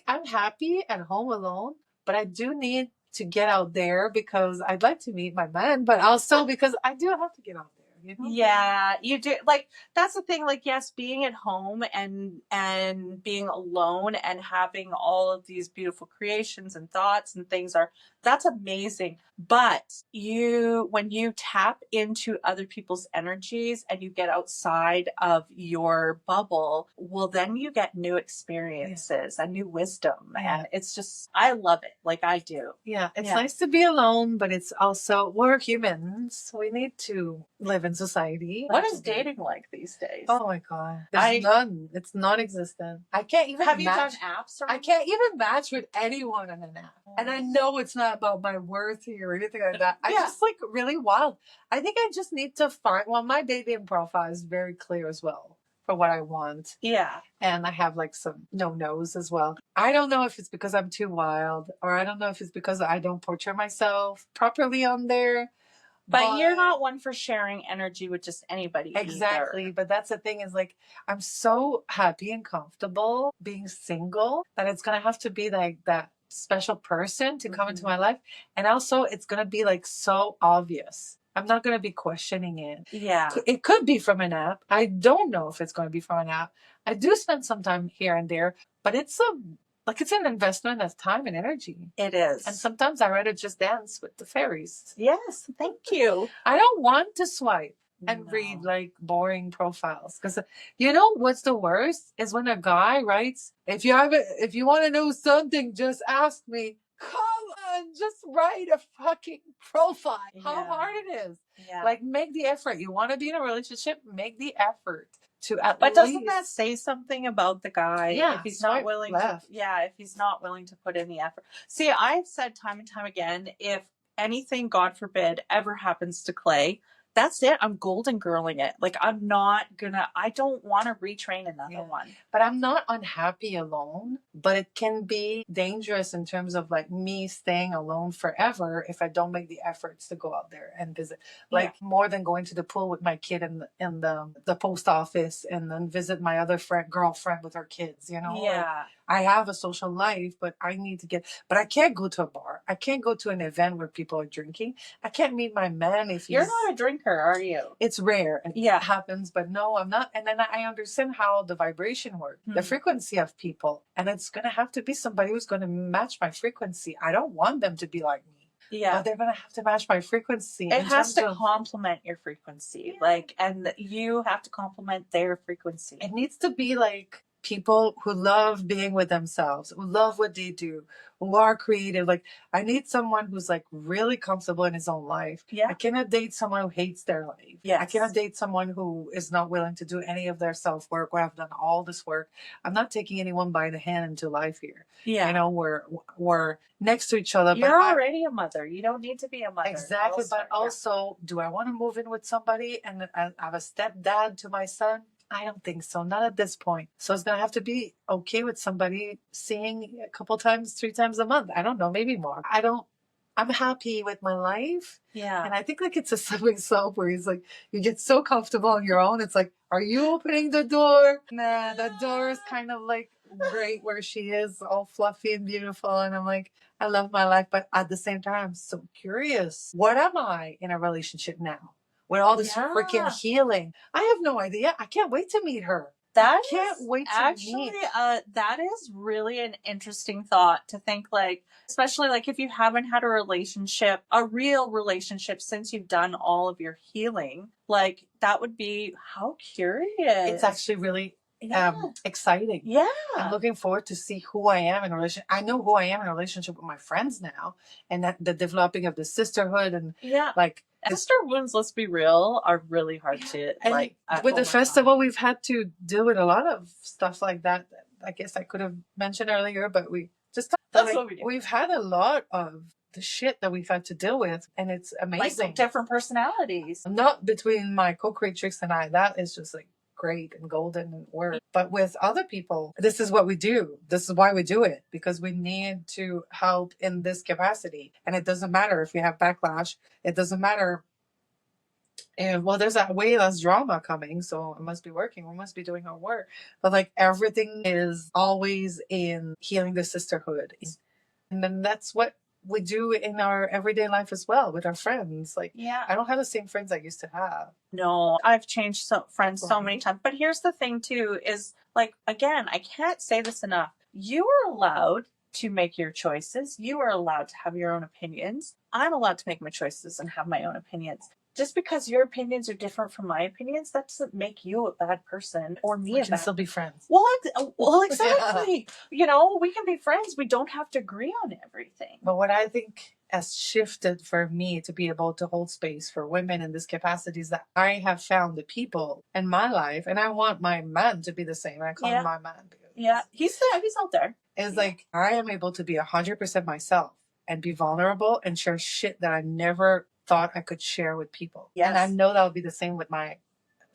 I'm happy at home alone, but I do need to get out there because I'd like to meet my man, but also because I do have to get out there. Yeah, you do. Like, that's the thing. Like, yes, being at home and being alone and having all of these beautiful creations and thoughts and things that's amazing. But when you tap into other people's energies and you get outside of your bubble, well, then you get new experiences and new wisdom. And it's just, I love it. Like, I do. Yeah. It's nice to be alone, but it's also, we're humans. We need to live in society. What is dating like these days? Oh my God. There's none. It's non-existent. I can't even Have you done apps? I can't even match with anyone on an app. And I know it's not about my worth or anything like that. I just like really wild. I think I just need to find, my dating profile is very clear as well. for what I want. Yeah. And I have like some no-nos as well. I don't know if it's because I'm too wild, or I don't know if it's because I don't portray myself properly on there. But you're not one for sharing energy with just anybody. Exactly. Either. But that's the thing is like, I'm so happy and comfortable being single that it's going to have to be like that special person to come into my life. And also, it's going to be like so obvious. I'm not going to be questioning it. Yeah. It could be from an app. I don't know if it's going to be from an app. I do spend some time here and there, but it's an investment of time and energy. It is. And sometimes I rather just dance with the fairies. Yes, thank you. I don't want to swipe and read like boring profiles, because you know what's the worst is when a guy writes, if you want to know something, just ask me. Come on, just write a fucking profile. How hard it is. Yeah. Like, make the effort. You want to be in a relationship, make the effort to at But least. doesn't that say something about the guy? Yeah, if he's not willing to, if he's not willing to put in the effort. See, I've said time and time again, if anything, God forbid, ever happens to Clay, that's it. I'm golden girling it. Like, I don't want to retrain another one. But I'm not unhappy alone. But it can be dangerous in terms of like me staying alone forever if I don't make the efforts to go out there and visit. Like, more than going to the pool with my kid in the post office, and then visit my other girlfriend with her kids, you know? Yeah. Like, I have a social life, but I need to but I can't go to a bar. I can't go to an event where people are drinking. I can't meet my man if You're not a drinker, are you? It's rare. It happens, but no, I'm not. And then I understand how the vibration works, the frequency of people. And it's going to have to be somebody who's going to match my frequency. I don't want them to be like me. Yeah. But they're going to have to match my frequency. It has to complement your frequency. Like, and you have to complement their frequency. It needs to be like people who love being with themselves, who love what they do, who are creative. Like, I need someone who's like really comfortable in his own life. Yeah. I cannot date someone who hates their life. Yes. I cannot date someone who is not willing to do any of their self-work, where I've done all this work. I'm not taking anyone by the hand into life here. Yeah. You know, we're next to each other. You're already a mother. You don't need to be a mother. Exactly. But also, do I want to move in with somebody and have a stepdad to my son? I don't think so. Not at this point. So it's going to have to be okay with somebody seeing a couple times, 3 times a month. I don't know, maybe more. I'm happy with my life. Yeah. And I think like it's a slippery slope where he's like, you get so comfortable on your own. It's like, are you opening the door? Nah, the door is kind of like great where she is, all fluffy and beautiful. And I'm like, I love my life. But at the same time, I'm so curious. What am I in a relationship now? With all this freaking healing. I have no idea. I can't wait to meet her. That is really an interesting thought to think, like, especially like if you haven't had a relationship, a real relationship, since you've done all of your healing, like that would be how curious. It's actually really exciting. Yeah. I'm looking forward to see who I am in a relationship. I know who I am in a relationship with my friends now, and that the developing of the sisterhood and like. Sister wounds, let's be real, are really hard to like. With the festival, we've had to deal with a lot of stuff like that. I guess I could have mentioned earlier, but we just what we do. We've had a lot of the shit that we've had to deal with, and it's amazing. Like different personalities. Not between my co-creatrix and I. That is just like great and golden and work. But with other people, this is what we do. This is why we do it, because we need to help in this capacity. And it doesn't matter if we have backlash. It doesn't matter. And well, there's a way less drama coming, so it must be working. We must be doing our work. But like everything is always in healing the sisterhood. And then that's what we do in our everyday life as well with our friends. Like, I don't have the same friends I used to have. No, I've changed friends so many times. But here's the thing too, is like, again, I can't say this enough. You are allowed to make your choices. You are allowed to have your own opinions. I'm allowed to make my choices and have my own opinions. Just because your opinions are different from my opinions, that doesn't make you a bad person or me a bad person. We can still be friends. Well, exactly. You know, we can be friends. We don't have to agree on everything. But what I think has shifted for me to be able to hold space for women in this capacity is that I have found the people in my life, and I want my man to be the same. I call him my man. He's out there. It's like I am able to be 100% myself and be vulnerable and share shit that I never thought I could share with people. Yes. And I know that'll be the same with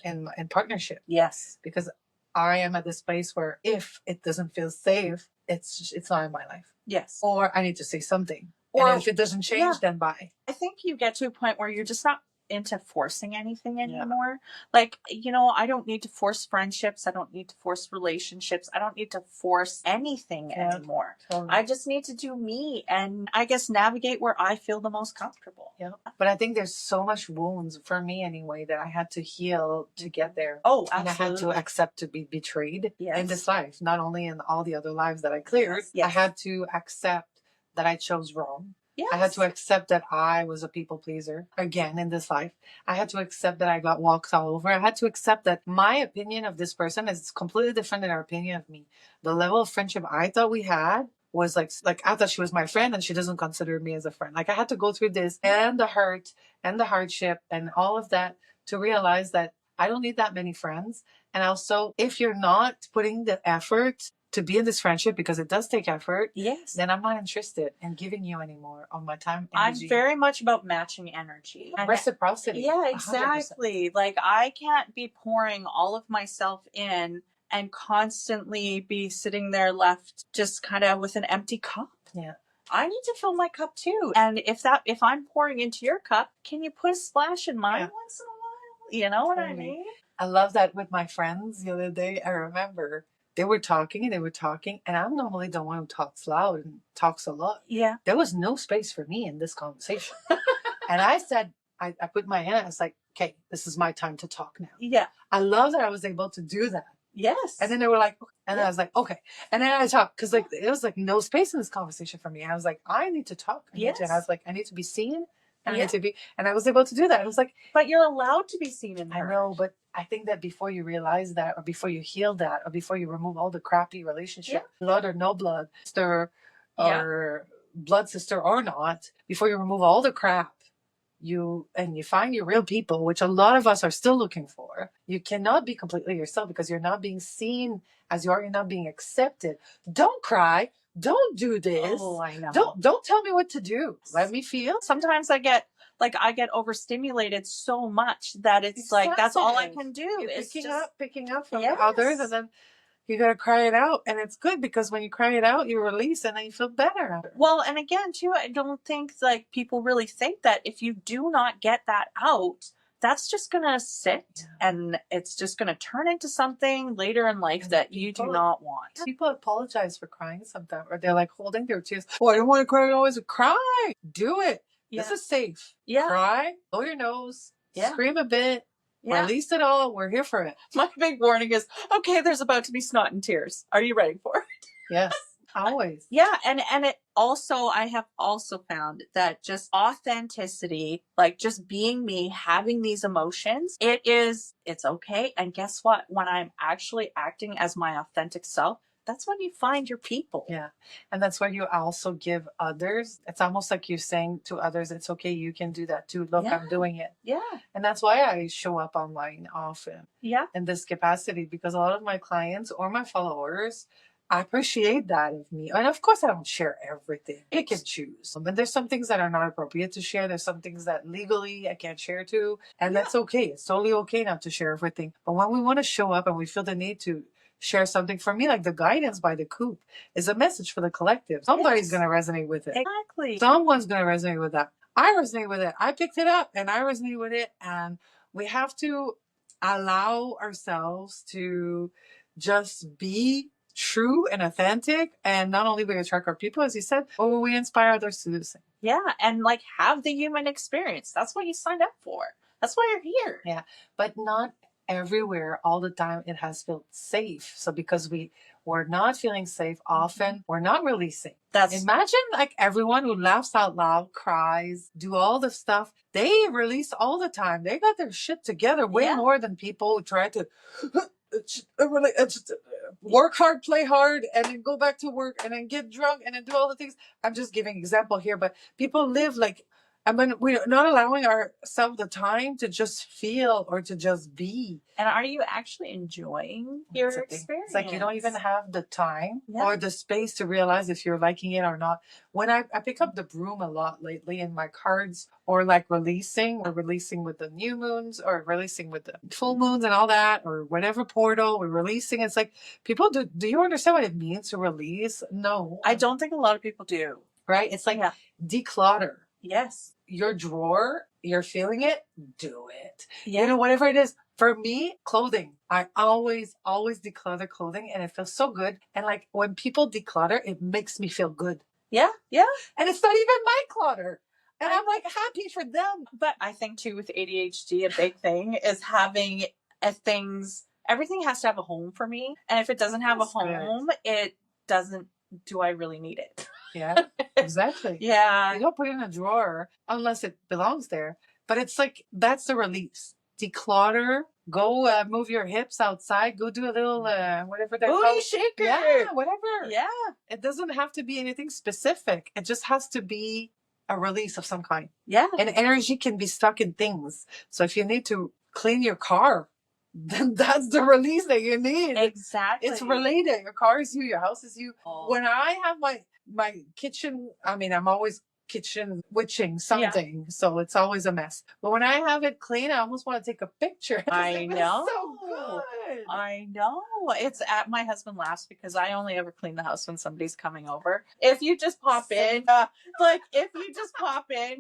in partnership. Yes. Because I am at this place where if it doesn't feel safe, it's not in my life. Yes. Or I need to say something. Or And if it doesn't change, then bye. I think you get to a point where you're just not into forcing anything anymore. Like, you know, I don't need to force friendships. I don't need to force relationships. I don't need to force anything anymore. Totally. I just need to do me and I guess navigate where I feel the most comfortable. Yeah. But I think there's so much wounds for me anyway that I had to heal to get there. Oh, and absolutely. I had to accept to be betrayed Yes. in this life, not only in all the other lives that I cleared. Yes. I had to accept that I chose wrong. Yes. I had to accept that I was a people pleaser again in this life. I had to accept that I got walked all over. I had to accept that my opinion of this person is completely different than her opinion of me. The level of friendship I thought we had was like I thought she was my friend and she doesn't consider me as a friend. Like I had to go through this and the hurt and the hardship and all of that to realize that I don't need that many friends. And also, if you're not putting the effort to be in this friendship, because it does take effort, yes, then I'm not interested in giving you any more of my time, I'm energy. very much about matching energy. And reciprocity. Yeah, exactly. 100%. Like I can't be pouring all of myself in and constantly be sitting there left just kind of with an empty cup. Yeah. I need to fill my cup too. And if I'm pouring into your cup, can you put a splash in mine once in a while? You know what I mean? I love that with my friends the other day. I remember they were talking, and I'm normally the one who talks loud and talks a lot. Yeah. There was no space for me in this conversation. And I said, I put my hand, I was like, okay, this is my time to talk now. Yeah. I love that I was able to do that. Yes. And then they were like, and I was like, okay. And then I talked, because like it was like no space in this conversation for me. I was like, I need to talk. I need to be seen. And I need to be, and I was able to do that. I was like, but you're allowed to be seen and heard. I know, but I think that before you realize that, or before you heal that, or before you remove all the crappy relationship, blood or no blood, sister or blood sister or not, before you remove all the crap, you find your real people, which a lot of us are still looking for. You cannot be completely yourself because you're not being seen as you are. You're not being accepted. Don't cry. Don't do this. Oh, I know. Don't tell me what to do. Let me feel. Sometimes I get overstimulated so much that it's like that's all I can do. You're picking up from others, and then you gotta cry it out, and it's good because when you cry it out, you release, and then you feel better. Well, and again, too, I don't think like people really think that if you do not get that out, that's just gonna sit and it's just gonna turn into something later in life that you do not want. People apologize for crying sometimes, or they're like holding their tears. Oh, I don't want to cry. I always cry. Do it. Yeah. This is safe. Yeah. Cry. Blow your nose. Yeah. Scream a bit. Yeah. Release it all. We're here for it. My big warning is, okay, there's about to be snot and tears. Are you ready for it? Yes. Always. Yeah. And it also, I have also found that just authenticity, like just being me, having these emotions, it's okay. And guess what? When I'm actually acting as my authentic self, that's when you find your people. Yeah. And that's where you also give others. It's almost like you're saying to others, it's okay. You can do that too. Look, I'm doing it. Yeah. And that's why I show up online often. Yeah. In this capacity, because a lot of my clients or my followers, I appreciate that of me. And of course, I don't share everything. I can choose. And there's some things that are not appropriate to share. There's some things that legally I can't share too. And that's okay. It's totally okay not to share everything. But when we want to show up and we feel the need to share something, for me, like the guidance by the coop is a message for the collective. Somebody's going to resonate with it. Exactly. Someone's going to resonate with that. I resonate with it. I picked it up and I resonate with it. And we have to allow ourselves to just be true and authentic, and not only we attract our people, as you said, but we inspire others to do the same. Yeah, and like have the human experience. That's what you signed up for. That's why you're here. Yeah, but not everywhere all the time it has felt safe. So because we're not feeling safe often, we're not releasing. Imagine like everyone who laughs out loud, cries, do all the stuff. They release all the time. They got their shit together way more than people who try to work hard, play hard, and then go back to work and then get drunk and then do all the things. I'm just giving example here, but people live like I mean, we're not allowing ourselves the time to just feel or to just be. And are you actually enjoying your experience? It's like you don't even have the time Yeah. or the space to realize if you're liking it or not. When I pick up the broom a lot lately in my cards, or like releasing with the new moons, or releasing with the full moons and all that, or whatever portal we're releasing. It's like, people, do you understand what it means to release? No. I don't think a lot of people do. Right? It's like, declutter. Yes. Your drawer, you're feeling it, do it. Yeah. You know, whatever it is. For me, clothing. I always declutter clothing, and it feels so good. And like, when people declutter, it makes me feel good. Yeah. Yeah. And it's not even my clutter. And I'm like happy for them. But I think too, with ADHD, a big thing is having everything has to have a home for me. And if it doesn't have a home, it doesn't, do I really need it? Yeah, exactly. Yeah. You don't put it in a drawer unless it belongs there. But it's like, that's the release. Declutter. Go move your hips outside. Go do a little whatever they're booty called. shaker. Yeah, whatever. Yeah. It doesn't have to be anything specific. It just has to be a release of some kind. Yeah. And energy can be stuck in things. So if you need to clean your car, then that's the release that you need. Exactly. It's related. Your car is you, your house is you. Oh. When I have my kitchen, I mean, I'm always kitchen witching something, so it's always a mess. But when I have it clean, I almost want to take a picture. I know. So good. I know. It's at my husband laughs because I only ever clean the house when somebody's coming over. If you just pop in,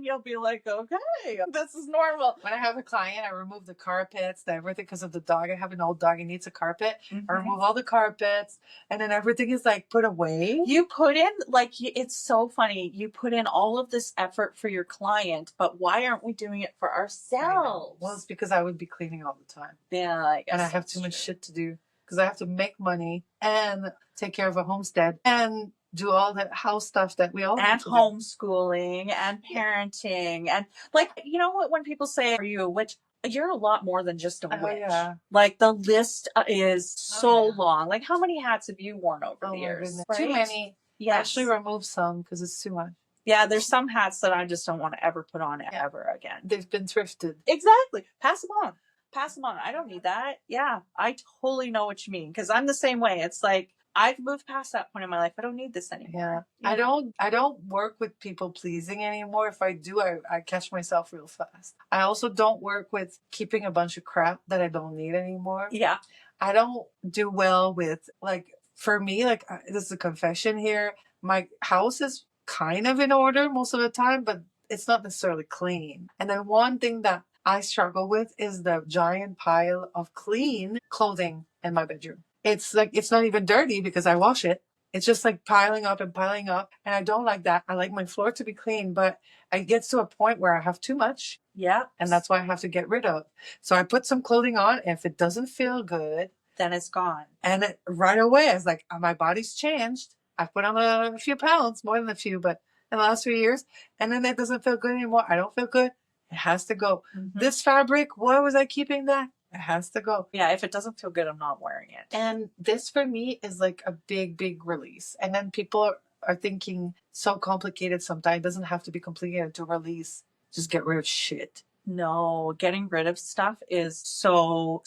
you'll be like, okay, this is normal. When I have a client, I remove the carpets, everything, because of the dog. I have an old dog. He needs a carpet. I remove all the carpets, and then everything is like put away. You put in, like, it's so funny. You put in all of this effort for your client, but why aren't we doing it for ourselves? Well, it's because I would be cleaning all the time. Yeah, I guess. And I have too much shit to do because I have to make money and take care of a homestead and do all that house stuff that we all and homeschooling and parenting. And like, you know what, when people say, are you a witch? You're a lot more than just a witch. Yeah. Like, the list is so long. Like, how many hats have you worn over the years? Right? Too many. Yes. I actually remove some because it's too much. Yeah, there's some hats that I just don't want to ever put on ever again. They've been thrifted. Exactly. Pass them on. Pass them on. I don't need that. Yeah, I totally know what you mean, because I'm the same way. It's like, I've moved past that point in my life. I don't need this anymore. Yeah. I don't work with people pleasing anymore. If I do, I catch myself real fast. I also don't work with keeping a bunch of crap that I don't need anymore. Yeah. I don't do well with, like, for me, like, this is a confession here. My house is kind of in order most of the time, but it's not necessarily clean. And then one thing that I struggle with is the giant pile of clean clothing in my bedroom. It's like, it's not even dirty because I wash it. It's just like piling up and piling up. And I don't like that. I like my floor to be clean, but it gets to a point where I have too much. Yeah. And that's why I have to get rid of. So I put some clothing on. And if it doesn't feel good, then it's gone. And right away, I was like, my body's changed. I've put on a few pounds, more than a few, but in the last few years. And then it doesn't feel good anymore. I don't feel good. It has to go. This fabric, why was I keeping that? It has to go. Yeah, if it doesn't feel good, I'm not wearing it. And this for me is like a big, big release. And then people are thinking, so complicated sometimes. It doesn't have to be complicated to release. Just get rid of shit. No, getting rid of stuff is so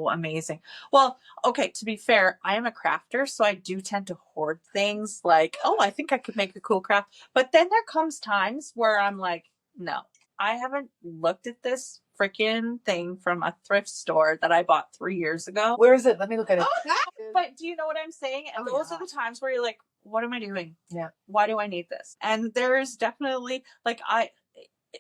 amazing. Well, okay, to be fair, I am a crafter, so I do tend to hoard things like, oh, I think I could make a cool craft. But then there comes times where I'm like, no, I haven't looked at this freaking thing from a thrift store that I bought 3 years ago. Where is it? Let me look at it. But do you know what I'm saying? And those are the times where you're like, what am I doing? Yeah. Why do I need this? And there's definitely, like,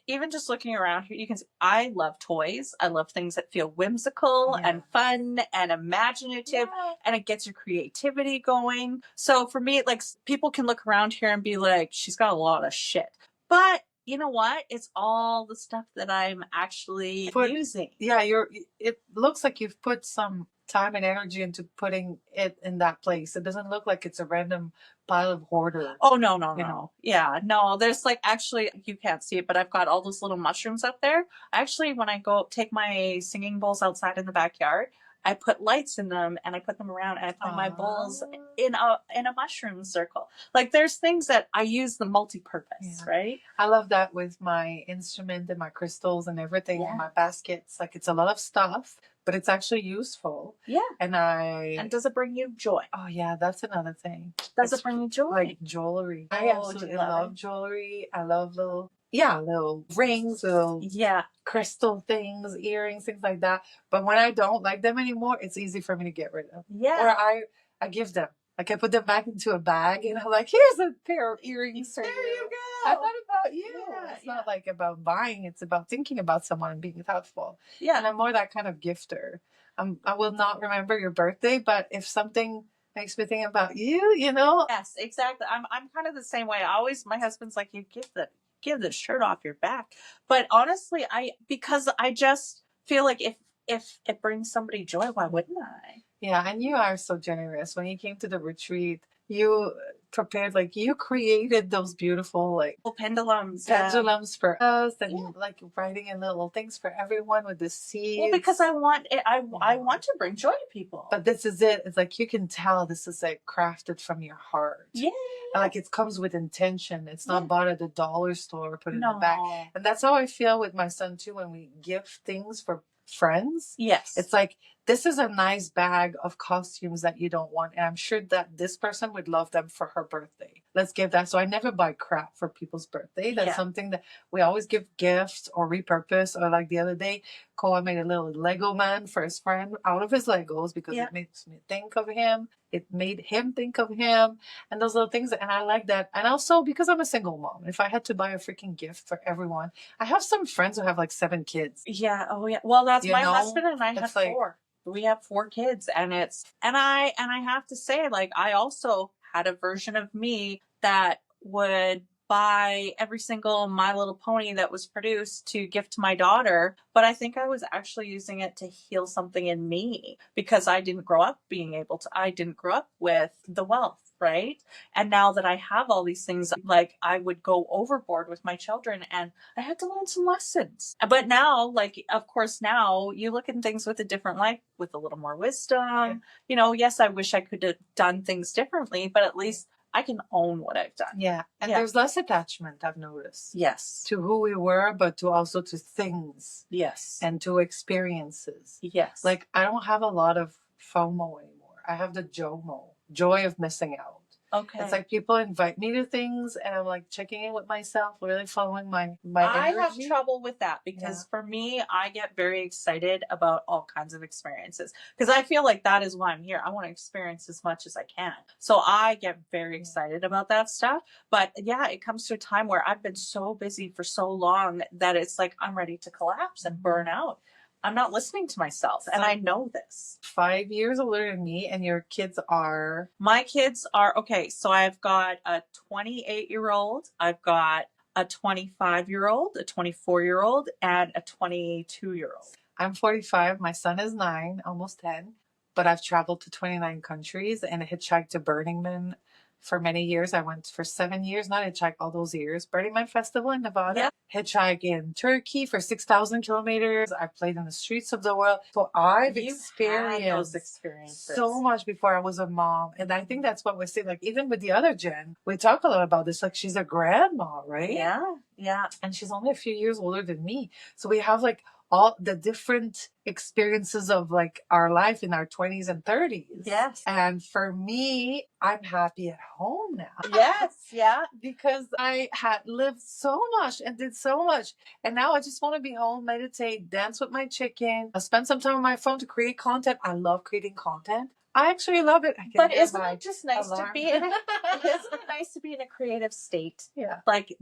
even just looking around here, you can see I love toys. I love things that feel whimsical and fun and imaginative, and it gets your creativity going. So for me, like, people can look around here and be like, she's got a lot of shit. But you know what? It's all the stuff that I'm actually using. Yeah, it looks like you've put some time and energy into putting it in that place. It doesn't look like it's a random pile of hoarder. Oh, no. Yeah, no, there's like, actually, you can't see it, but I've got all those little mushrooms up there. Actually, when I go take my singing bowls outside in the backyard, I put lights in them and I put them around and I put my bowls in a mushroom circle. Like there's things that I use the multi-purpose, right? I love that with my instrument and my crystals and everything in my baskets. Like it's a lot of stuff, but it's actually useful. Yeah. And does it bring you joy? Oh yeah, that's another thing. Does it bring you joy? Like jewelry. I absolutely love jewelry. I love little rings, little crystal things, earrings, things like that. But when I don't like them anymore, it's easy for me to get rid of. Yeah. Or I give them. Like I put them back into a bag and I'm like, here's a pair of earrings for you. There you go. I thought about you. Yeah, it's not like about buying, it's about thinking about someone and being thoughtful. Yeah. And I'm more that kind of gifter. I will not remember your birthday, but if something makes me think about you, you know? Yes, exactly. I'm kind of the same way. My husband's like, you give the shirt off your back. But honestly, because I just feel like if it brings somebody joy, why wouldn't I? Yeah, and you are so generous. When you came to the retreat, you prepared, like you created those beautiful like pendulums for us, and like writing in little things for everyone with the seeds. Well, because I want it, I want to bring joy to people. But this is it. It's like you can tell this is like crafted from your heart. Yeah. And like it comes with intention. It's not bought at the dollar store, put in the bag. And that's how I feel with my son too when we gift things for friends. Yes. It's like, this is a nice bag of costumes that you don't want. And I'm sure that this person would love them for her birthday. Let's give that. So I never buy crap for people's birthday. That's something that we always give gifts or repurpose. Or like the other day, Koa made a little Lego man for his friend out of his Legos because it makes me think of him. It made him think of him and those little things. And I like that. And also because I'm a single mom, if I had to buy a freaking gift for everyone, I have some friends who have like 7 kids. Yeah. Oh yeah. Well, that's my husband and I have 4. We have 4 kids and I have to say, like, I also had a version of me that would buy every single My Little Pony that was produced to gift to my daughter. But I think I was actually using it to heal something in me because I didn't grow up with the wealth. Right. And now that I have all these things, like I would go overboard with my children and I had to learn some lessons. But now, like, of course, now you look at things with a different light, with a little more wisdom. You know, yes, I wish I could have done things differently, but at least I can own what I've done. Yeah. And there's less attachment, I've noticed. Yes. To who we were, but to also to things. Yes. And to experiences. Yes. Like I don't have a lot of FOMO anymore. I have the JOMO, joy of missing out. Okay. It's like people invite me to things and I'm like checking in with myself, really following my energy. I have trouble with that because for me, I get very excited about all kinds of experiences because I feel like that is why I'm here. I want to experience as much as I can. So I get very excited about that stuff. But yeah, it comes to a time where I've been so busy for so long that it's like I'm ready to collapse and burn out. I'm not listening to myself, and I know this. 5 years older than me, and your kids are? My kids are, okay, so I've got a 28-year-old, I've got a 25-year-old, a 24-year-old, and a 22-year-old. I'm 45. My son is 9, almost 10, but I've traveled to 29 countries and hitchhiked to Burning Man for many years. I went for 7 years, not hitchhike all those years. Burning Man Festival in Nevada. Yeah. Hitchhike in Turkey for 6,000 kilometers. I played in the streets of the world. So I've experienced those experiences so much before I was a mom. And I think that's what we're saying. Like even with the other Jen, we talk a lot about this. Like she's a grandma, right? Yeah. Yeah. And she's only a few years older than me. So we have like all the different experiences of like our life in our 20s and 30s. Yes. And for me, I'm happy at home now. Yes. Yeah. Because I had lived so much and did so much. And now I just want to be home, meditate, dance with my chicken. I spend some time on my phone to create content. I love creating content. I actually love it. But isn't it just nice to be in a creative state? Yeah. Like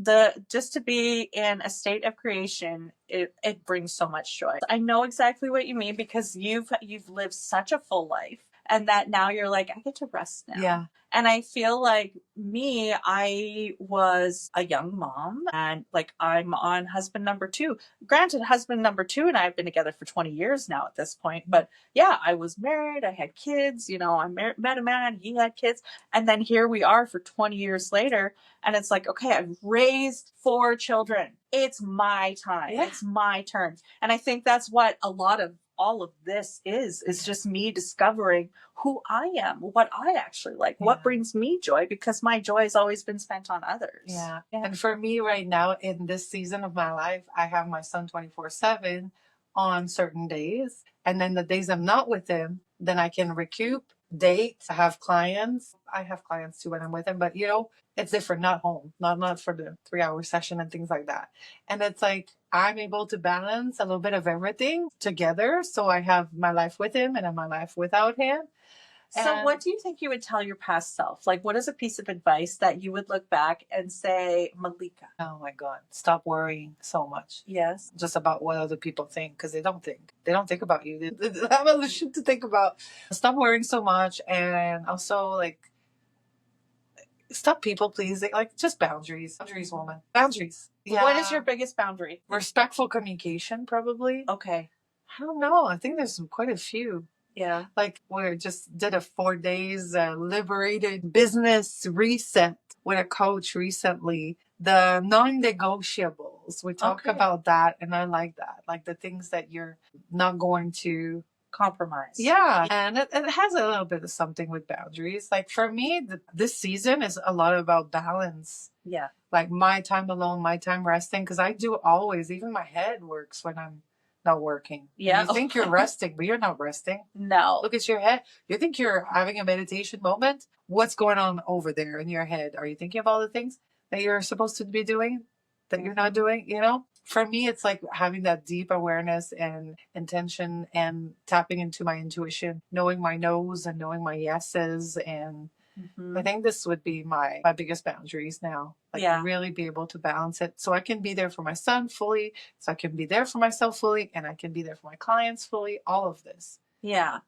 just to be in a state of creation, it brings so much joy. I know exactly what you mean because you've lived such a full life and that now you're like, I get to rest now. Yeah. And I feel like I was a young mom and like I'm on husband number 2. Granted, husband number 2 and I have been together for 20 years now at this point. But yeah, I was married. I had kids. You know, I met a man. He had kids. And then here we are for 20 years later. And it's like, okay, I've raised 4 children. It's my time. Yeah. It's my turn. And I think that's what a lot of all of this is just me discovering who I am, what I actually like, what brings me joy, because my joy has always been spent on others. Yeah. And for me right now in this season of my life, I have my son 24/7 on certain days. And then the days I'm not with him, then I can recoup, date, have clients. I have clients too when I'm with him, but you know, it's different, not home, not for the 3 hour session and things like that. And it's like I'm able to balance a little bit of everything together. So I have my life with him and I have my life without him. So what do you think you would tell your past self? Like, what is a piece of advice that you would look back and say, Malika? Oh my God, stop worrying so much. Yes. Just about what other people think, because they don't think. They don't think about you. They have other shit to think about. Stop worrying so much, and also like stop people pleasing. Like just boundaries. Boundaries, woman. Boundaries. Yeah. What is your biggest boundary? Respectful communication, probably. Okay. I don't know. I think there's quite a few. Yeah. Like we just did a 4 days liberated business reset with a coach recently. The non-negotiables. We talk about that, and I like that. Like the things that you're not going to compromise. Yeah, and it has a little bit of something with boundaries. Like for me, this season is a lot about balance. Yeah. Like my time alone, my time resting, because I do always, even my head works when I'm not working. Yeah. You think you're resting, but you're not resting. No. Look at your head. You think you're having a meditation moment? What's going on over there in your head? Are you thinking of all the things that you're supposed to be doing that you're not doing? You know, for me, it's like having that deep awareness and intention and tapping into my intuition, knowing my no's and knowing my yeses. And I think this would be my biggest boundaries now. Like really be able to balance it so I can be there for my son fully, so I can be there for myself fully, and I can be there for my clients fully, all of this. Yeah.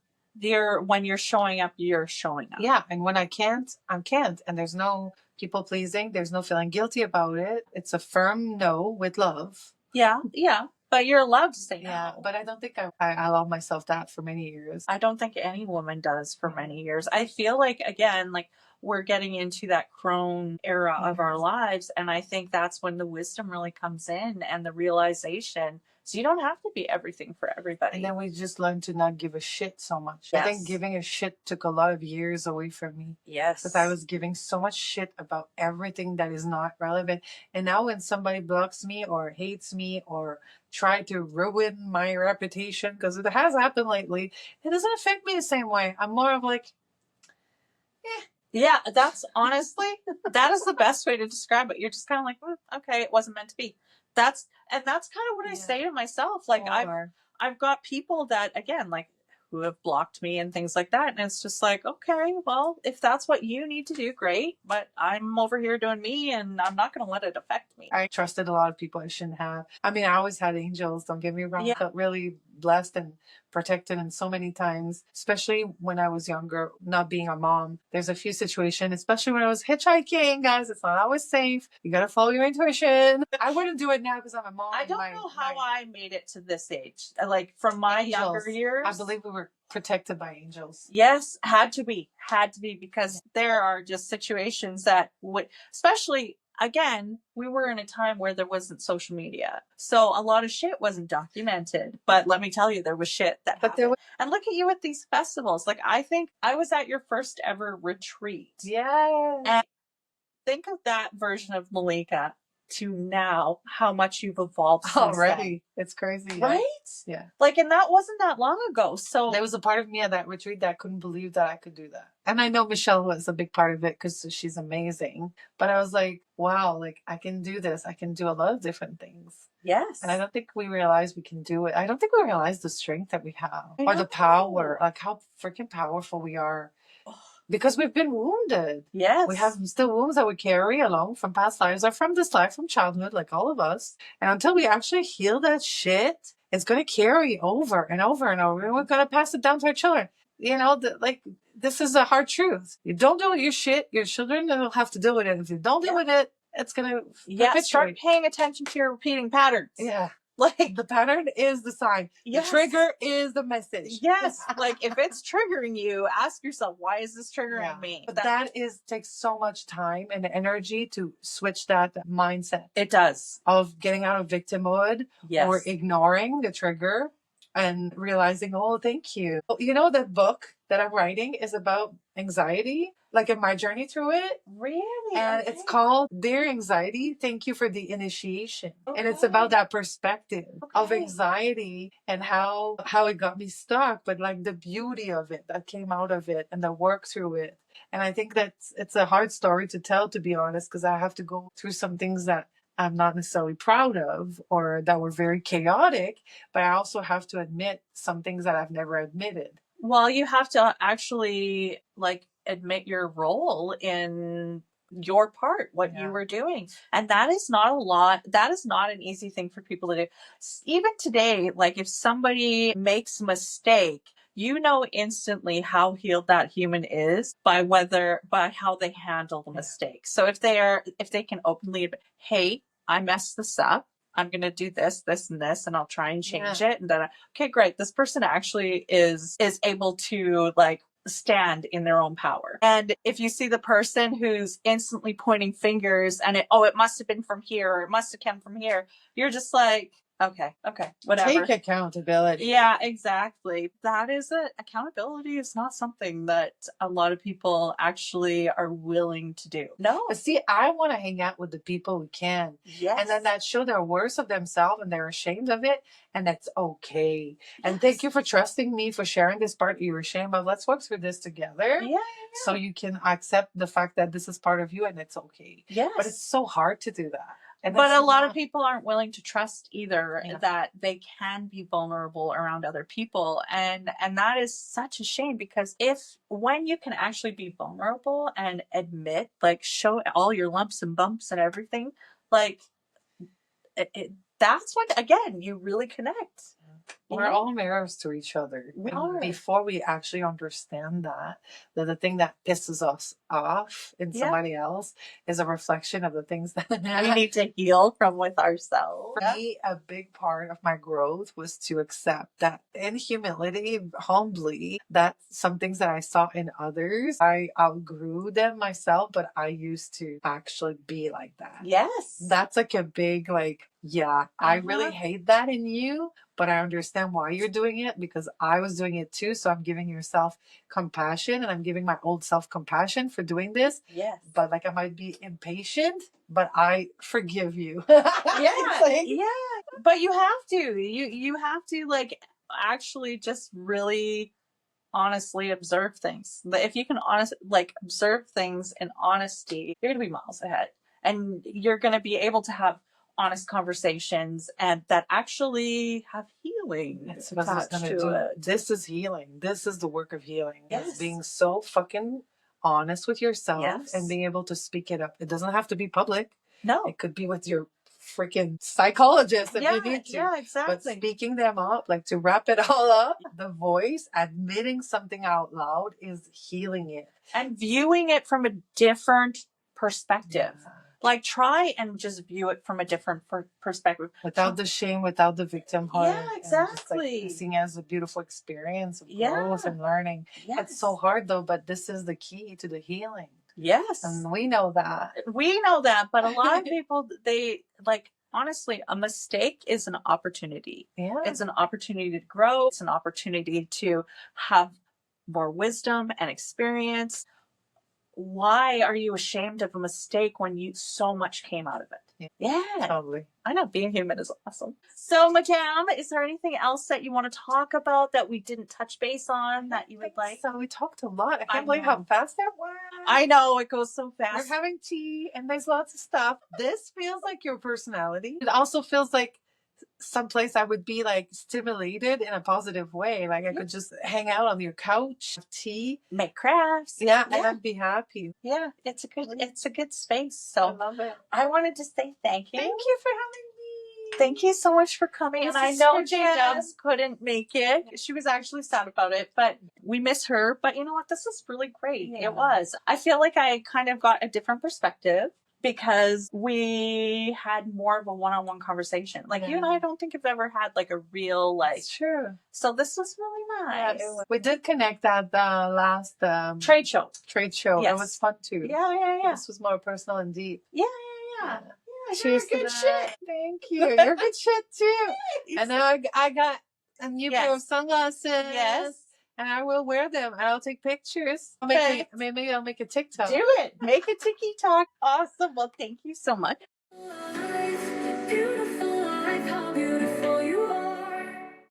When you're showing up, you're showing up. Yeah. And when I can't, I can't. And there's no people pleasing. There's no feeling guilty about it. It's a firm no with love. Yeah. Yeah. But you're allowed to say no. Yeah, but I don't think I allowed myself that for many years. I don't think any woman does for many years. I feel like, again, like we're getting into that crone era of our lives. And I think that's when the wisdom really comes in and the realization. So you don't have to be everything for everybody. And then we just learned to not give a shit so much. Yes. I think giving a shit took a lot of years away from me. Yes. Because I was giving so much shit about everything that is not relevant. And now when somebody blocks me or hates me or try to ruin my reputation, because it has happened lately, it doesn't affect me the same way. I'm more of like, yeah, that's honestly, that is the best way to describe it. You're just kind of like, okay, it wasn't meant to be. That's kind of what I say to myself. Like I've got people that, again, like who have blocked me and things like that. And it's just like, okay, well, if that's what you need to do, great. But I'm over here doing me and I'm not going to let it affect me. I trusted a lot of people I shouldn't have. I mean, I always had angels, don't get me wrong. I felt really blessed and protected in so many times, especially when I was younger, not being a mom. There's a few situations, especially when I was hitchhiking, guys, it's not always safe. You got to follow your intuition. I wouldn't do it now because I'm a mom. I don't know how I made it to this age. Like from my younger years. I believe we were protected by angels. Yes, had to be because there are just situations that would, especially again, we were in a time where there wasn't social media. So a lot of shit wasn't documented. But let me tell you, there was shit that happened. And look at you at these festivals. Like, I think I was at your first ever retreat. Yeah. And think of that version of Malika to now, how much you've evolved since already. Then. It's crazy. Right? Yeah. Like, and that wasn't that long ago. So there was a part of me at that retreat that couldn't believe that I could do that. And I know Michelle was a big part of it because she's amazing. But I was like, wow, like I can do this. I can do a lot of different things. Yes. And I don't think we realize we can do it. I don't think we realize the strength that we have or the power, like how freaking powerful we are. Because we've been wounded. Yes. We have still wounds that we carry along from past lives or from this life, from childhood, like all of us. And until we actually heal that shit, it's going to carry over and over and over. And we're going to pass it down to our children. You know, this is a hard truth. You don't deal with your shit, your children will have to deal with it. If you don't deal with it, it's going to start paying attention to your repeating patterns. Yeah. Like the pattern is the sign. Yes. The trigger is the message. Yes. Like if it's triggering you, ask yourself, why is this triggering me? But that takes so much time and energy to switch that mindset. It does. Of getting out of victimhood or ignoring the trigger. and realizing, oh, thank you. You know, the book that I'm writing is about anxiety, like in my journey through it. Really? And Okay. it's called Dear Anxiety, Thank You for the Initiation. And it's Okay. about that perspective of Okay. anxiety and how it got me stuck, but like the beauty of it that came out of it and the work through it. And I think it's a hard story to tell, to be honest, because I have to go through some things that I'm not necessarily proud of or that were very chaotic, but I also have to admit some things that I've never admitted. Well, you have to actually like admit your role in your part, what you Yeah. were doing. And that is not a lot. That is not an easy thing for people to do. Even today, like if somebody makes a mistake, you know instantly how healed that human is by how they handle the mistake. So if they can openly admit, hey, I messed this up. I'm gonna do this, this, and this, and I'll try and change it. And then, okay, great. This person actually is able to like stand in their own power. And if you see the person who's instantly pointing fingers and it must have been from here or it must have come from here, you're just like, okay, whatever. Take accountability. Yeah, exactly. That is it. Accountability is not something that a lot of people actually are willing to do. No. But see, I want to hang out with the people who can. Yes. And then that show their worst of themselves and they're ashamed of it. And that's okay. And thank you for trusting me, for sharing this part you were ashamed of. Let's work through this together. Yeah. So you can accept the fact that this is part of you and it's okay. Yes. But it's so hard to do that. But a lot of people aren't willing to trust either Yeah. that they can be vulnerable around other people. And that is such a shame because when you can actually be vulnerable and admit, like show all your lumps and bumps and everything, like that's when, again, you really connect. We're all mirrors to each other. We are. Before we actually understand that the thing that pisses us off in somebody else is a reflection of the things that we need to heal from with ourselves. For me, a big part of my growth was to accept that in humility, humbly, that some things that I saw in others, I outgrew them myself, but I used to actually be like that. Yes. That's like a big, I really hate that in you, but I understand why you're doing it because I was doing it too. So I'm giving yourself compassion and I'm giving my old self compassion for doing this. Yes. But I might be impatient, but I forgive you. Yeah. But you have to. You have to like actually just really honestly observe things. If you can observe things in honesty, you're gonna be miles ahead. And you're gonna be able to have honest conversations and that actually have healing. That's what I was gonna do. This is healing. This is the work of healing. Yes. It's being so fucking honest with yourself and being able to speak it up. It doesn't have to be public. No. It could be with your freaking psychologist if you need to. Yeah, exactly. But speaking them up, like to wrap it all up, the voice, admitting something out loud is healing it. And viewing it from a different perspective. Yeah. Like try and just view it from a different perspective. Without the shame, without the victimhood. Yeah, exactly. Just, seeing it as a beautiful experience of growth and learning. Yes. It's so hard though, but this is the key to the healing. Yes. And we know that. We know that, but a lot of people, they honestly, a mistake is an opportunity. Yeah. It's an opportunity to grow. It's an opportunity to have more wisdom and experience. Why are you ashamed of a mistake when so much came out of it? Yeah. Totally. I know being human is awesome. So, Madame, is there anything else that you want to talk about that we didn't touch base on that you would like? So we talked a lot. I can't believe how fast that went. I know, it goes so fast. We're having tea and there's lots of stuff. This feels like your personality. It also feels like someplace I would be stimulated in a positive way. I could just hang out on your couch, have tea, make crafts. Yeah, and I'd be happy. Yeah, it's a good space. So I love it. I wanted to say thank you. Thank you for having me. Thank you so much for coming. And I know J-Dubs couldn't make it. She was actually sad about it, but we miss her. But you know what? This was really great. Yeah. It was. I feel like I kind of got a different perspective because we had more of a one-on-one conversation. You and I don't think I've ever had a real It's true. So this was really nice. Yeah, we did connect at the last trade show. Yes. It was fun too. Yeah. This was more personal and deep. Yeah. Cheers to good shit. Thank you. You're good shit too. And now I got a new Yes. pair of sunglasses. Yes. And I will wear them and I'll take pictures. Okay. Maybe I'll make a TikTok. Do it. Make a TikTok. Awesome. Well, thank you so much. Beautiful life, how